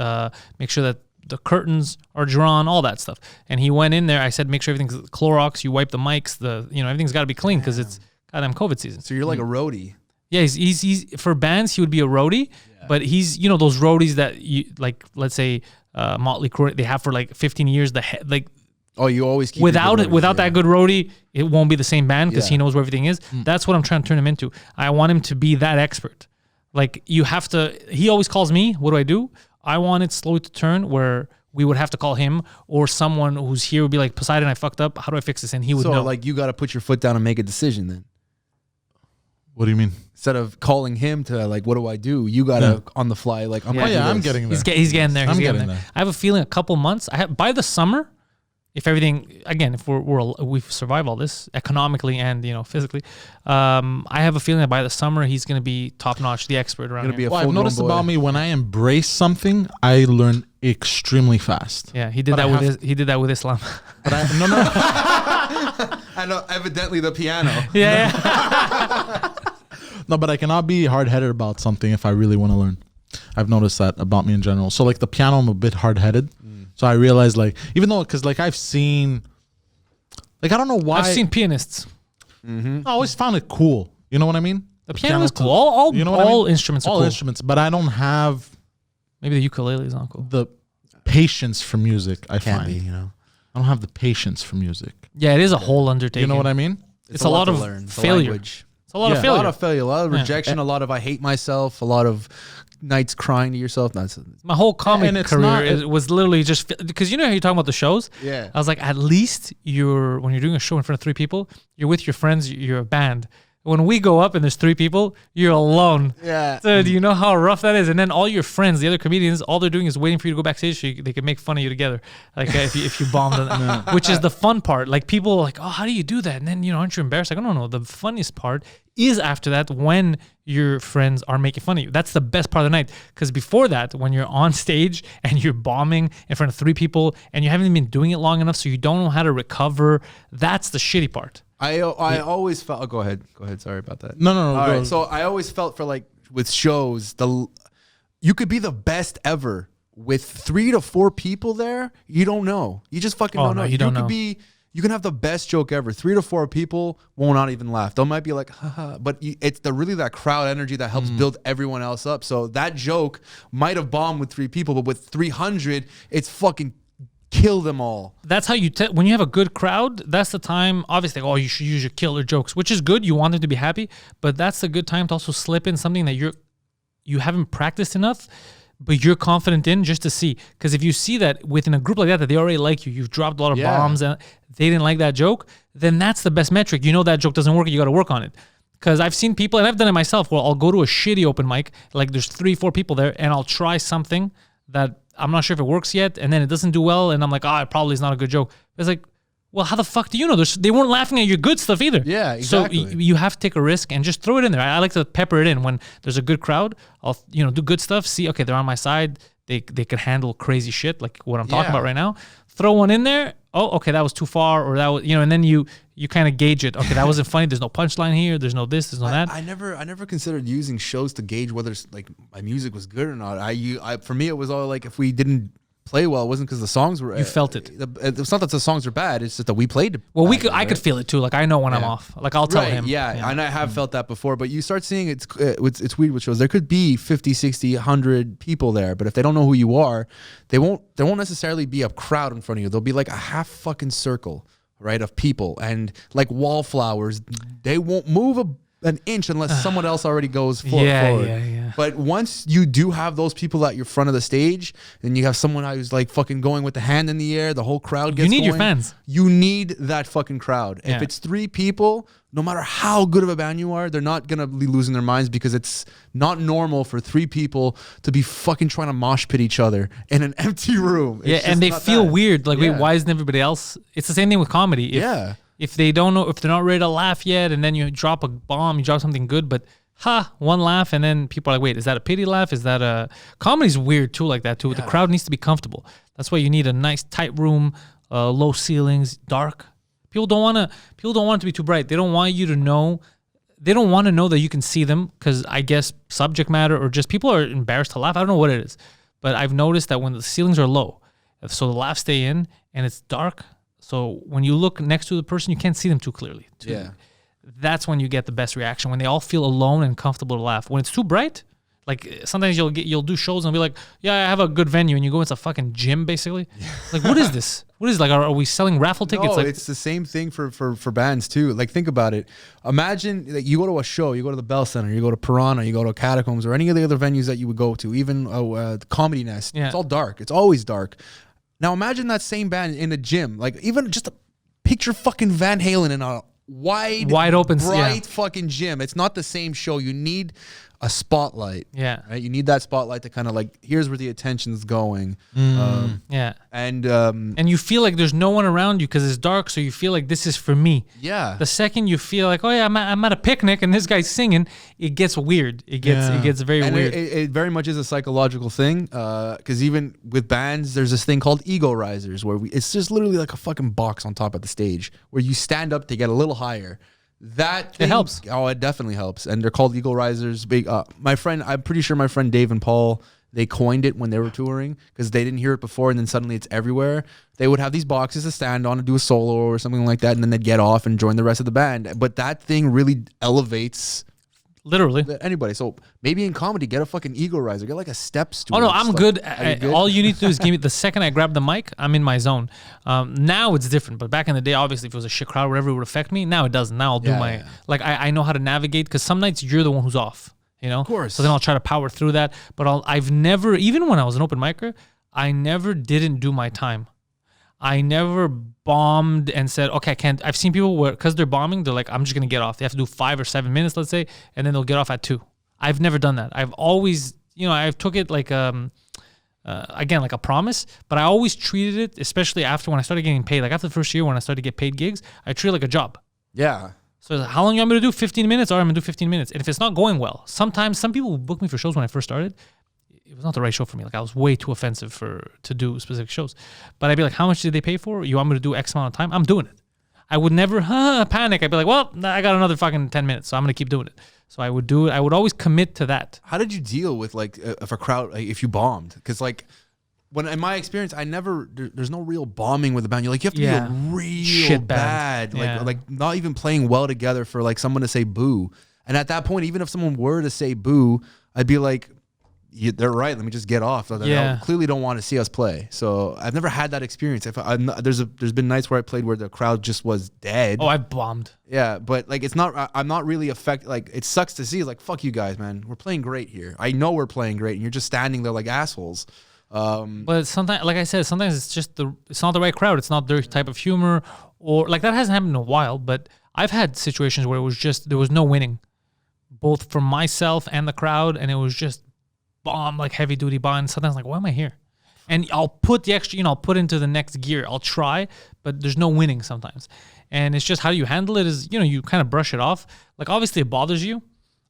make sure that the curtains are drawn, all that stuff. And he went in there. I said, make sure everything's Clorox, you wipe the mics, everything's got to be clean because it's goddamn COVID season. So you're like a roadie. Yeah, he's for bands, he would be a roadie, but he's, those roadies that you, like, let's say, Motley Crue, they have for like 15 years, oh, you always keep without that good roadie, it won't be the same band because he knows where everything is. That's what I'm trying to turn him into. I want him to be that expert. Like you have to. He always calls me. What do I do? I want it slowly to turn where we would have to call him or someone who's here would be like, Poseidon, I fucked up. How do I fix this? And he would know. So like you got to put your foot down and make a decision then. What do you mean? Instead of calling him to like, what do I do? You got to on the fly. Like I'm getting there. He's getting there. I'm getting there. I have a feeling a couple months. By the summer. If everything, again, if we've survived all this economically and physically, I have a feeling that by the summer he's going to be top notch, the expert around here. I've noticed about me when I embrace something, I learn extremely fast. Yeah, he did that with Islam. But I know, evidently the piano. Yeah. No, but I cannot be hard headed about something if I really want to learn. I've noticed that about me in general. So like the piano, I'm a bit hard headed. So I realized, like, even though, because, like, I've seen, like, I don't know why. I've seen pianists. I always found it cool. You know what I mean? The piano is cool. All instruments are cool. All instruments, but I don't have. Maybe the ukulele is not cool. The patience for music, I Can't find. be, I don't have the patience for music. Yeah, it is a whole undertaking. You know what I mean? It's a lot of failure. It's a lot of failure. A lot of failure, a lot of rejection, a lot of I hate myself, a lot of nights crying to yourself. My whole comic career was literally just because you're talking about the shows. Yeah, I was like, at least when you're doing a show in front of 3 people, you're with your friends, you're a band. When we go up and there's 3 people, you're alone. Yeah. So do you know how rough that is? And then all your friends, the other comedians, all they're doing is waiting for you to go backstage so they can make fun of you together. Like if you bombed them, which is the fun part. Like people are like, oh, how do you do that? And then, aren't you embarrassed? Like, I don't know. The funniest part is after that when your friends are making fun of you. That's the best part of the night. Because before that, when you're on stage and you're bombing in front of 3 people and you haven't even been doing it long enough so you don't know how to recover, that's the shitty part. I always felt. Oh, go ahead. Sorry about that. No. All right. So I always felt for like with shows, you could be the best ever with 3 to 4 people there. You don't know. You just fucking don't know. You don't know. You can have the best joke ever. 3 to 4 people will not even laugh. They might be like, haha, but it's really that crowd energy that helps build everyone else up. So that joke might have bombed with 3 people, but with 300, it's fucking kill them all. That's how you when you have a good crowd, that's the time, obviously, you should use your killer jokes, which is good. You want them to be happy, but that's a good time to also slip in something that you haven't practiced enough, but you're confident in, just to see. Because if you see that within a group like that they already like you've dropped a lot of bombs and they didn't like that joke, then that's the best metric. You know that joke doesn't work, you got to work on it. Because I've seen people, and I've done it myself, where I'll go to a shitty open mic, like there's 3-4 people there, and I'll try something that I'm not sure if it works yet, and then it doesn't do well, and I'm like, it probably is not a good joke. It's like, well, how the fuck do you know? They weren't laughing at your good stuff either. Yeah, exactly. So you have to take a risk and just throw it in there. I like to pepper it in when there's a good crowd. I'll do good stuff. See, okay, they're on my side. They can handle crazy shit like what I'm talking about right now. Throw one in there. Oh, okay, that was too far, or that was and then you kind of gauge it. Okay, that wasn't funny. There's no punchline here. There's no this. There's no that. I never considered using shows to gauge whether like my music was good or not. For me, it was all like if we didn't play well, it wasn't because the songs were. You felt it. It's not that the songs are bad. It's just that we played. Well, I could feel it too. Like I know when I'm off. Like I'll tell him. Yeah, and I have felt that before. But you start seeing it's weird with shows. There could be 50, 60, 100 people there, but if they don't know who you are, they won't necessarily be a crowd in front of you. They'll be like a half fucking circle, right, of people, and like wallflowers. They won't move an inch unless someone else already goes forward. Yeah. But once you do have those people at your front of the stage, and you have someone who's like fucking going with the hand in the air, the whole crowd gets going. You need your fans. You need that fucking crowd. Yeah. If it's 3 people, no matter how good of a band you are, they're not going to be losing their minds, because it's not normal for 3 people to be fucking trying to mosh pit each other in an empty room. It's and they feel weird. Like, wait, why isn't everybody else? It's the same thing with comedy. If they don't know, if they're not ready to laugh yet, and then you drop a bomb, you drop something good, but one laugh, and then people are like, wait, is that a pity laugh? Is that a... Comedy's weird too, like that too. The crowd needs to be comfortable. That's why you need a nice tight room, low ceilings, dark. People don't want it to be too bright. They don't want you to know. They don't want to know that you can see them, because I guess subject matter, or just people are embarrassed to laugh. I don't know what it is, but I've noticed that when the ceilings are low, so the laughs stay in, and it's dark, so when you look next to the person, you can't see them too clearly. That's when you get the best reaction, when they all feel alone and comfortable to laugh. When it's too bright, like sometimes you'll do shows and be like, yeah, I have a good venue, and you go into a fucking gym basically. Like, what is this? What is like? Are we selling raffle tickets? No, like, it's the same thing for bands too. Like, think about it. Imagine that you go to a show, you go to the Bell Center, you go to Piranha, you go to Catacombs, or any of the other venues that you would go to, even the Comedy Nest. It's all dark. It's always dark. Now imagine that same band in a gym, like even just a picture fucking Van Halen in a wide open, bright fucking gym. It's not the same show. You need a spotlight. Right? You need that spotlight to kind of like, here's where the attention's going. And you feel like there's no one around you because it's dark, so you feel like this is for me. The second you feel like, oh yeah, I'm at a picnic and this guy's singing, it gets weird. It gets very weird. It very much is a psychological thing, because even with bands, there's this thing called ego risers, where it's just literally like a fucking box on top of the stage where you stand up to get a little higher. That thing, it helps. Oh, it definitely helps. And they're called ego risers. I'm pretty sure my friend Dave and Paul, they coined it when they were touring, because they didn't hear it before, and then suddenly it's everywhere. They would have these boxes to stand on and do a solo or something like that, and then they'd get off and join the rest of the band. But that thing really elevates literally anybody. So maybe in comedy, get a fucking ego riser, get like a step stool. Oh no, I'm good. All you need to do is give me the second I grab the mic, I'm in my zone. Now it's different, but back in the day, obviously, if it was a shit crowd, whatever, it would affect me. Now it doesn't. Now I'll do like I know how to navigate, because some nights you're the one who's off, Of course. So then I'll try to power through that. But I've never, even when I was an open micer, I never didn't do my time. I never bombed and said, okay, I can't. I've seen people where, because they're bombing, they're like, I'm just going to get off. They have to do 5 or 7 minutes, let's say, and then they'll get off at 2. I've never done that. I've always, I've took it like, again, like a promise, but I always treated it, especially after when I started getting paid, like after the first year when I started to get paid gigs, I treat it like a job. So how long you want me to do? 15 minutes? All right, I'm going to do 15 minutes. And if it's not going well, sometimes some people book me for shows when I first started. It was not the right show for me. Like, I was way too offensive to do specific shows. But I'd be like, how much did they pay for? You want me to do X amount of time? I'm doing it. I would never panic. I'd be like, well, I got another fucking 10 minutes, so I'm going to keep doing it. So I would do it. I would always commit to that. How did you deal with, like, if a crowd, like, if you bombed? Because, like, when in my experience, there's no real bombing with the band. You're like, you have to be a real Shit bad, like not even playing well together for like someone to say boo. And at that point, even if someone were to say boo, I'd be like, they're right. Let me just get off. They clearly don't want to see us play. So I've never had that experience. There's been nights where I played where the crowd just was dead. Oh, I bombed. Yeah, but like I'm not really affected. Like it sucks to see. It's like, fuck you guys, man. We're playing great here. I know we're playing great, and you're just standing there like assholes. But sometimes, like I said, sometimes it's just it's not the right crowd. It's not their type of humor, or like that hasn't happened in a while. But I've had situations where it was just there was no winning, both for myself and the crowd, and it was just bomb, like heavy duty bomb. Sometimes like, why am I here? And I'll put the extra, I'll put into the next gear. I'll try, but there's no winning sometimes. And it's just how you handle it is, you kind of brush it off. Like obviously it bothers you.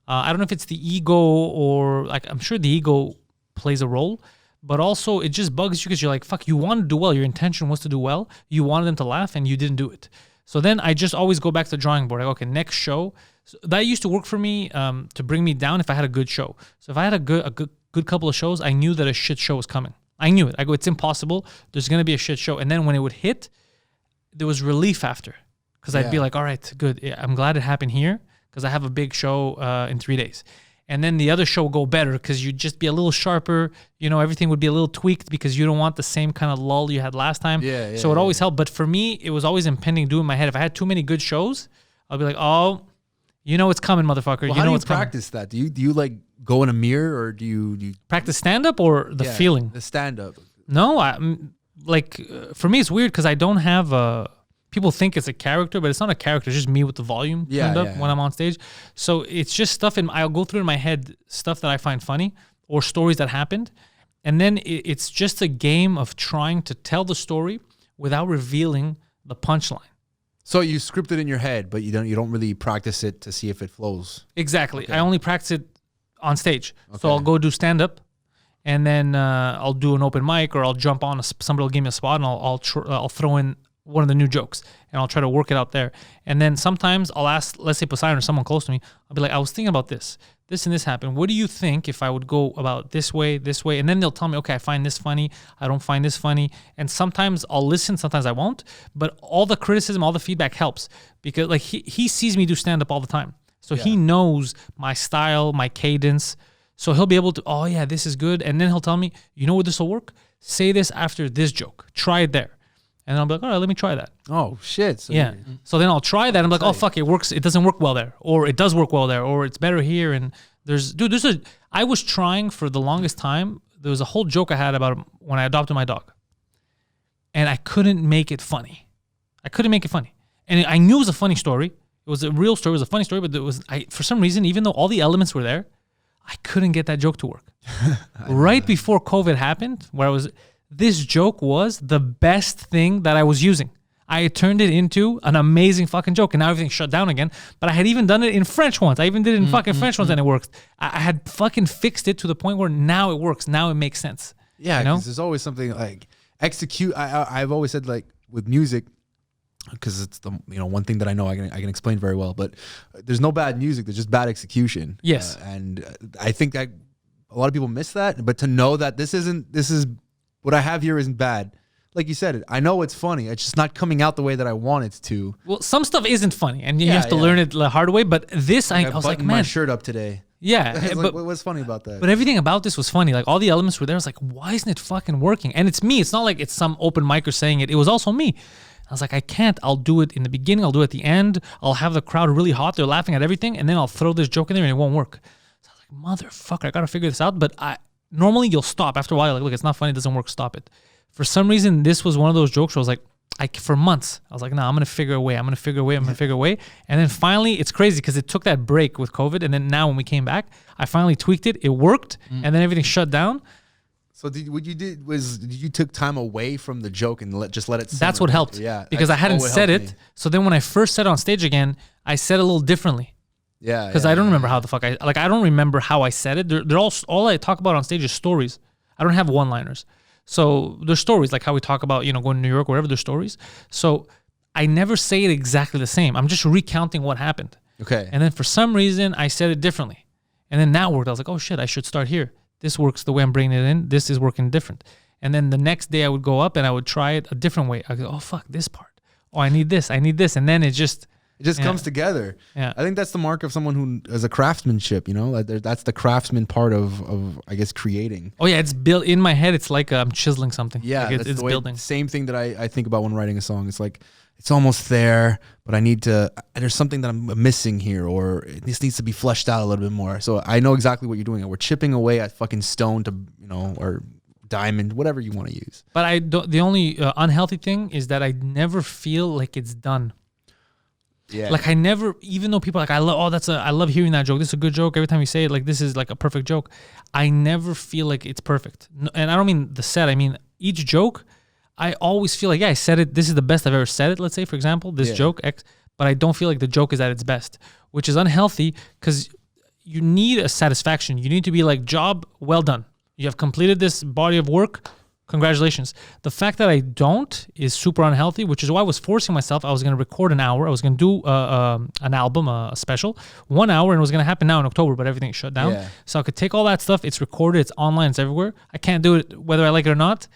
I don't know if it's the ego or like, I'm sure the ego plays a role, but also it just bugs you because you're like, fuck, you want to do well. Your intention was to do well. You wanted them to laugh and you didn't do it. So then I just always go back to the drawing board. Like, okay, next show. So that used to work for me to bring me down if I had a good show. So if I had a good couple of shows, I knew that a shit show was coming. I knew it. I go, it's impossible. There's going to be a shit show. And then when it would hit, there was relief after. Because I'd be like, all right, good. I'm glad it happened here because I have a big show in 3 days. And then the other show will go better because you'd just be a little sharper. Everything would be a little tweaked because you don't want the same kind of lull you had last time. So it always helped. But for me, it was always impending doom in my head. If I had too many good shows, I'll be like, oh, it's coming, motherfucker. Well, how do you practice that? Do you like go in a mirror or do you practice stand-up or the feeling? The stand-up. No, for me, it's weird because I don't have people think it's a character, but it's not a character. It's just me with the volume turned up when I'm on stage. So it's just stuff I'll go through in my head, stuff that I find funny or stories that happened. And then it's just a game of trying to tell the story without revealing the punchline. So you script it in your head, but you don't really practice it to see if it flows. Exactly. Okay. I only practice it on stage. Okay. So I'll go do stand-up and then I'll do an open mic or I'll jump on, somebody will give me a spot and I'll throw in one of the new jokes and I'll try to work it out there. And then sometimes I'll ask, let's say Poseidon or someone close to me, I'll be like, I was thinking about this and this happened. What do you think if I would go about this way? And then they'll tell me, okay, I find this funny. I don't find this funny. And sometimes I'll listen, sometimes I won't. But all the criticism, all the feedback helps because like he sees me do stand-up all the time. So he knows my style, my cadence. So he'll be able to, oh yeah, this is good. And then he'll tell me, you know what, this will work? Say this after this joke. Try it there. And I'll be like, all right, let me try that. Oh, shit. So So then I'll try that. I'm like, oh, fuck, it works. It doesn't work well there. Or it does work well there. Or it's better here. And I was trying for the longest time. There was a whole joke I had about when I adopted my dog. And I couldn't make it funny. And I knew it was a funny story. It was a real story. It was a funny story. But for some reason, even though all the elements were there, I couldn't get that joke to work. Right before COVID happened, this joke was the best thing that I was using. I turned it into an amazing fucking joke, and now everything's shut down again. But I had even done it in French once. I even did it in fucking French once, and it worked. I had fucking fixed it to the point where now it works. Now it makes sense. Yeah, because there's always something like execute. I've always said like with music, because it's the one thing that I know I can explain very well. But there's no bad music. There's just bad execution. Yes, and I think that a lot of people miss that. But to know that this is what I have here isn't bad. Like you said, I know it's funny. It's just not coming out the way that I want it to. Well, some stuff isn't funny, and you have to learn it the hard way. But this, I was like, man, my shirt up today. Yeah, but what's funny about that? But everything about this was funny. Like all the elements were there. I was like, why isn't it fucking working? And it's me. It's not like it's some open micer saying it. It was also me. I was like, I can't. I'll do it in the beginning. I'll do it at the end. I'll have the crowd really hot. They're laughing at everything, and then I'll throw this joke in there, and it won't work. So I was like, motherfucker, I gotta figure this out. But normally you'll stop after a while. Like, look, it's not funny. It doesn't work. Stop it. For some reason, this was one of those jokes where I was like, for months, I was like, nah, I'm going to figure a way. I'm going to figure a way. And then finally, it's crazy because it took that break with COVID. And then now when we came back, I finally tweaked it. It worked. And then everything shut down. So what you did was you took time away from the joke and just let it simmer. That's what helped. Yeah. Because I hadn't said it. Me. So then when I first said it on stage again, I said it a little differently. Yeah. Because I don't remember how the fuck I don't remember how I said it. They're all I talk about on stage is stories. I don't have one-liners. So there's stories like how we talk about, going to New York, wherever there's stories. So I never say it exactly the same. I'm just recounting what happened. Okay. And then for some reason, I said it differently. And then that worked. I was like, oh shit, I should start here. This works the way I'm bringing it in. This is working different. And then the next day I would go up and I would try it a different way. I go, oh, fuck, this part. Oh, I need this. And then it just comes together. Yeah. I think that's the mark of someone who has a craftsmanship, you know? Like that's the craftsman part of I guess, creating. Oh, yeah, it's built in my head. It's like I'm chiseling something. Yeah, like it's building. Same thing that I think about when writing a song. It's like, it's almost there, but there's something that I'm missing here, or this needs to be fleshed out a little bit more. So I know exactly what you're doing. We're chipping away at fucking stone to, or diamond, whatever you want to use. But the only unhealthy thing is that I never feel like it's done. Yeah. Like I never, even though people are like, I love hearing that joke. This is a good joke. Every time you say it, like this is like a perfect joke. I never feel like it's perfect. And I don't mean the set. I mean each joke. I always feel like, yeah, I said it. This is the best I've ever said it. Let's say, for example, this joke X, but I don't feel like the joke is at its best, which is unhealthy because you need a satisfaction. You need to be like, job well done. You have completed this body of work. Congratulations. The fact that I don't is super unhealthy, which is why I was forcing myself. I was going to record an hour. I was going to do an album, a special, 1 hour, and it was going to happen now in October, but everything shut down. Yeah. So I could take all that stuff. It's recorded. It's online. It's everywhere. I can't do it whether I like it or not.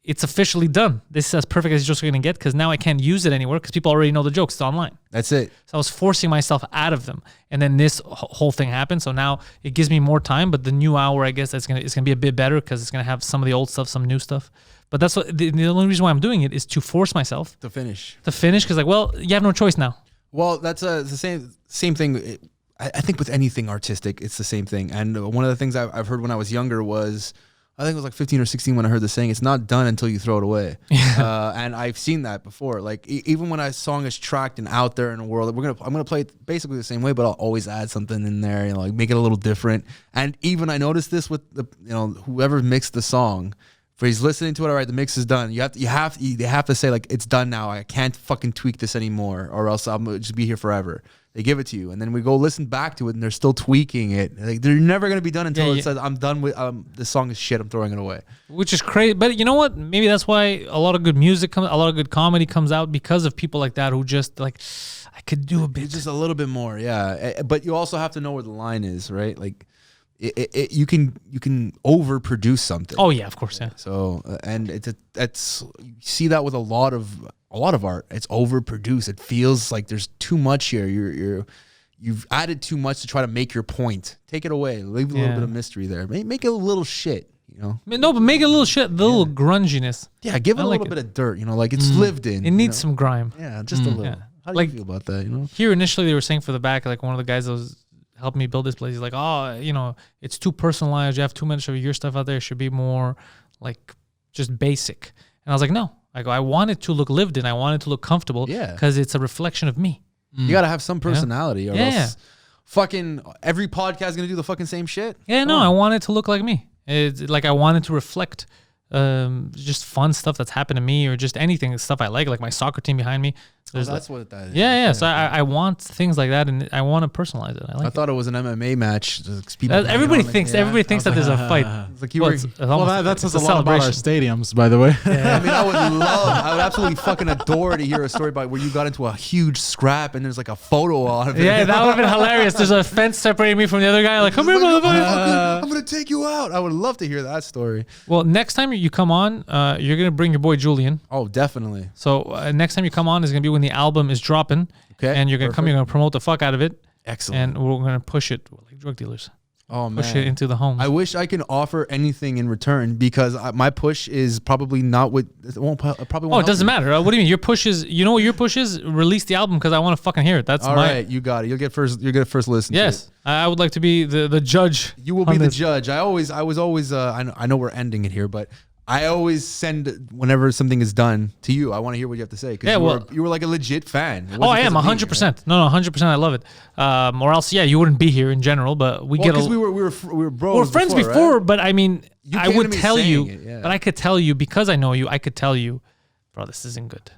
It's officially done. This is as perfect as you're just going to get because now I can't use it anywhere because people already know the jokes. It's online. That's it. So I was forcing myself out of them. And then this whole thing happened. So now it gives me more time. But the new hour, I guess, it's gonna be a bit better because it's going to have some of the old stuff, some new stuff. But that's what the only reason why I'm doing it is to force myself. To finish. Because, like, well, you have no choice now. Well, that's the same thing. I think with anything artistic, it's the same thing. And one of the things I've heard when I was younger was, I think it was like 15 or 16 when I heard the saying, it's not done until you throw it away. And I've seen that before. Like even when a song is tracked and out there in the world, I'm gonna play it basically the same way, but I'll always add something in there, like make it a little different. And even I noticed this with the, whoever mixed the song, for he's listening to it, all right, the mix is done. They have to say like, it's done now. I can't fucking tweak this anymore or else I'm gonna just be here forever. They give it to you, and then we go listen back to it, and they're still tweaking it. Like they're never gonna be done until it says, "I'm done with this song is shit. I'm throwing it away." Which is crazy, but you know what? Maybe that's why a lot of good music a lot of good comedy comes out because of people like that who just like, I could do a bit, just a little bit more, yeah. But you also have to know where the line is, right? Like, you can overproduce something. Oh yeah, of course, yeah. So and that's you see that with a lot of art. It's overproduced. It feels like there's too much here. You've added too much to try to make your point. Take it away. Leave a little bit of mystery there. Make it a little shit. No, but make it a little shit. The little grunginess. Yeah, give it a little bit of dirt. Like it's lived in. It needs some grime. Yeah, just a little. Yeah. How do you feel about that? Here initially they were saying for the back, like one of the guys that was helping me build this place, he's like, oh, it's too personalized. You have too much of your stuff out there. It should be more like just basic. And I was like, no. I want it to look lived in. I want it to look comfortable. Yeah. Because it's a reflection of me. You got to have some personality or else fucking every podcast is going to do the fucking same shit. Yeah, no, I want it to look like me. It's like I want it to reflect just fun stuff that's happened to me or just anything, stuff I like my soccer team behind me. That's what that is. Yeah. So I want things like that, and I want to personalize it. I thought it was an MMA match. Everybody thinks that there's a fight. Like you were. That says a lot about our stadiums, by the way. Yeah. I mean, I would absolutely fucking adore to hear a story about where you got into a huge scrap and there's like a photo of it. Yeah, that would have been hilarious. There's a fence separating me from the other guy. Like, come here, motherfucker. I'm gonna take you out. I would love to hear that story. Well, next time you come on, you're gonna bring your boy Julian. Oh, definitely. So next time you come on is gonna be when the album is dropping. Okay. And you're gonna come. You're gonna promote the fuck out of it. Excellent. And we're gonna push it like drug dealers. Oh man, push it into the homes. I wish I can offer anything in return because my push is probably not what it won't. It doesn't matter. What do you mean? Your push is. You know what your push is? Release the album because I want to fucking hear it. That's all right. You got it. You'll get first. You'll get first listen. Yes, to it. I would like to be the judge. You will be the judge. I was always. I know we're ending it here, but I always send whenever something is done to you. I want to hear what you have to say. Yeah, you were like a legit fan. I am 100%. No, 100%. I love it. Or else, you wouldn't be here in general. But we get. Because we were bros. We were friends before, right? but I mean, I would tell you. But I could tell you because I know you. I could tell you, bro, this isn't good.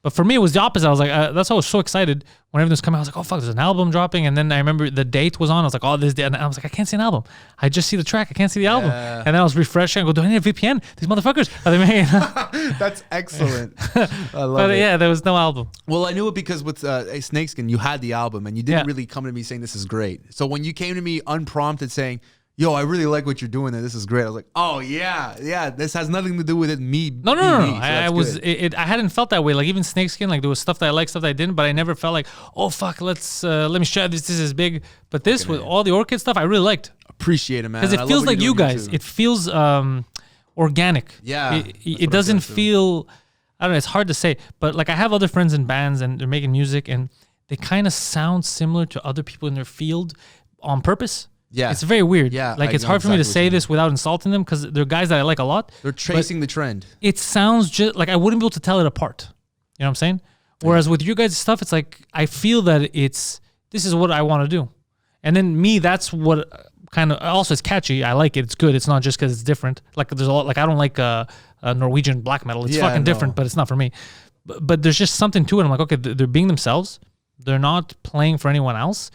But for me, it was the opposite. I was like, that's why I was so excited when everything was coming out. I was like, oh, fuck, there's an album dropping. And then I remember the date was on. I was like, oh, this day. And I was like, I can't see an album. I just see the track. I can't see the album. And then I was refreshing. I go, do I need a VPN? These motherfuckers. Are they making? That's excellent. I love it. Yeah, there was no album. Well, I knew it because with Snakeskin, you had the album and you didn't really come to me saying this is great. So when you came to me unprompted saying, yo, I really like what you're doing there. This is great. I was like, oh yeah. This has nothing to do with it. No. So I hadn't felt that way. Like even Snakeskin, like there was stuff that I liked, stuff that I didn't, but I never felt like, oh fuck, let me share this. This is big. But this with all the Orchid stuff, I really liked. Appreciate it, man. Because it feels like you guys. It feels organic. Yeah. It doesn't feel. I don't know. It's hard to say, but like I have other friends in bands and they're making music and they kind of sound similar to other people in their field on purpose. Yeah. It's very weird. Yeah. Like it's hard for me to say this without insulting them because they're guys that I like a lot. They're tracing the trend. It sounds just like I wouldn't be able to tell it apart. You know what I'm saying? Whereas with you guys' stuff, it's like I feel that this is what I want to do. And then me, that's what kind of also it's catchy. I like it. It's good. It's not just because it's different. Like there's a lot. Like I don't like a Norwegian black metal. It's fucking different, but it's not for me. But there's just something to it. I'm like, okay, they're being themselves. They're not playing for anyone else.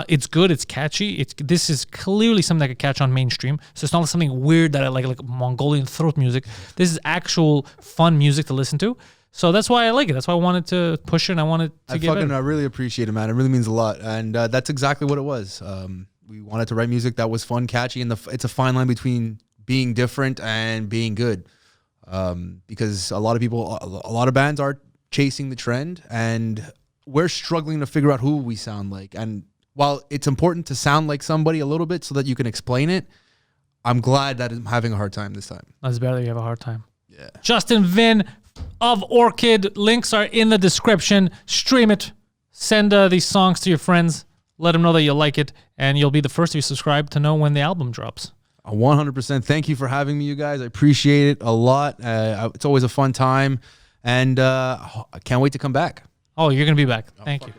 It's good. It's catchy. This is clearly something that could catch on mainstream. So it's not something weird that I like Mongolian throat music. This is actual fun music to listen to. So that's why I like it. That's why I wanted to push it and I wanted to get it. I really appreciate it, man. It really means a lot. And that's exactly what it was. We wanted to write music that was fun, catchy, and it's a fine line between being different and being good. Because a lot of bands are chasing the trend, and we're struggling to figure out who we sound like. And while it's important to sound like somebody a little bit so that you can explain it, I'm glad that I'm having a hard time this time. That's better. You have a hard time. Yeah. Justyn Vynn of Orchid. Links are in the description. Stream it. Send these songs to your friends. Let them know that you like it, and you'll be the first to subscribe to know when the album drops. 100%. Thank you for having me, you guys. I appreciate it a lot. It's always a fun time, and I can't wait to come back. Oh, you're going to be back. Thank you.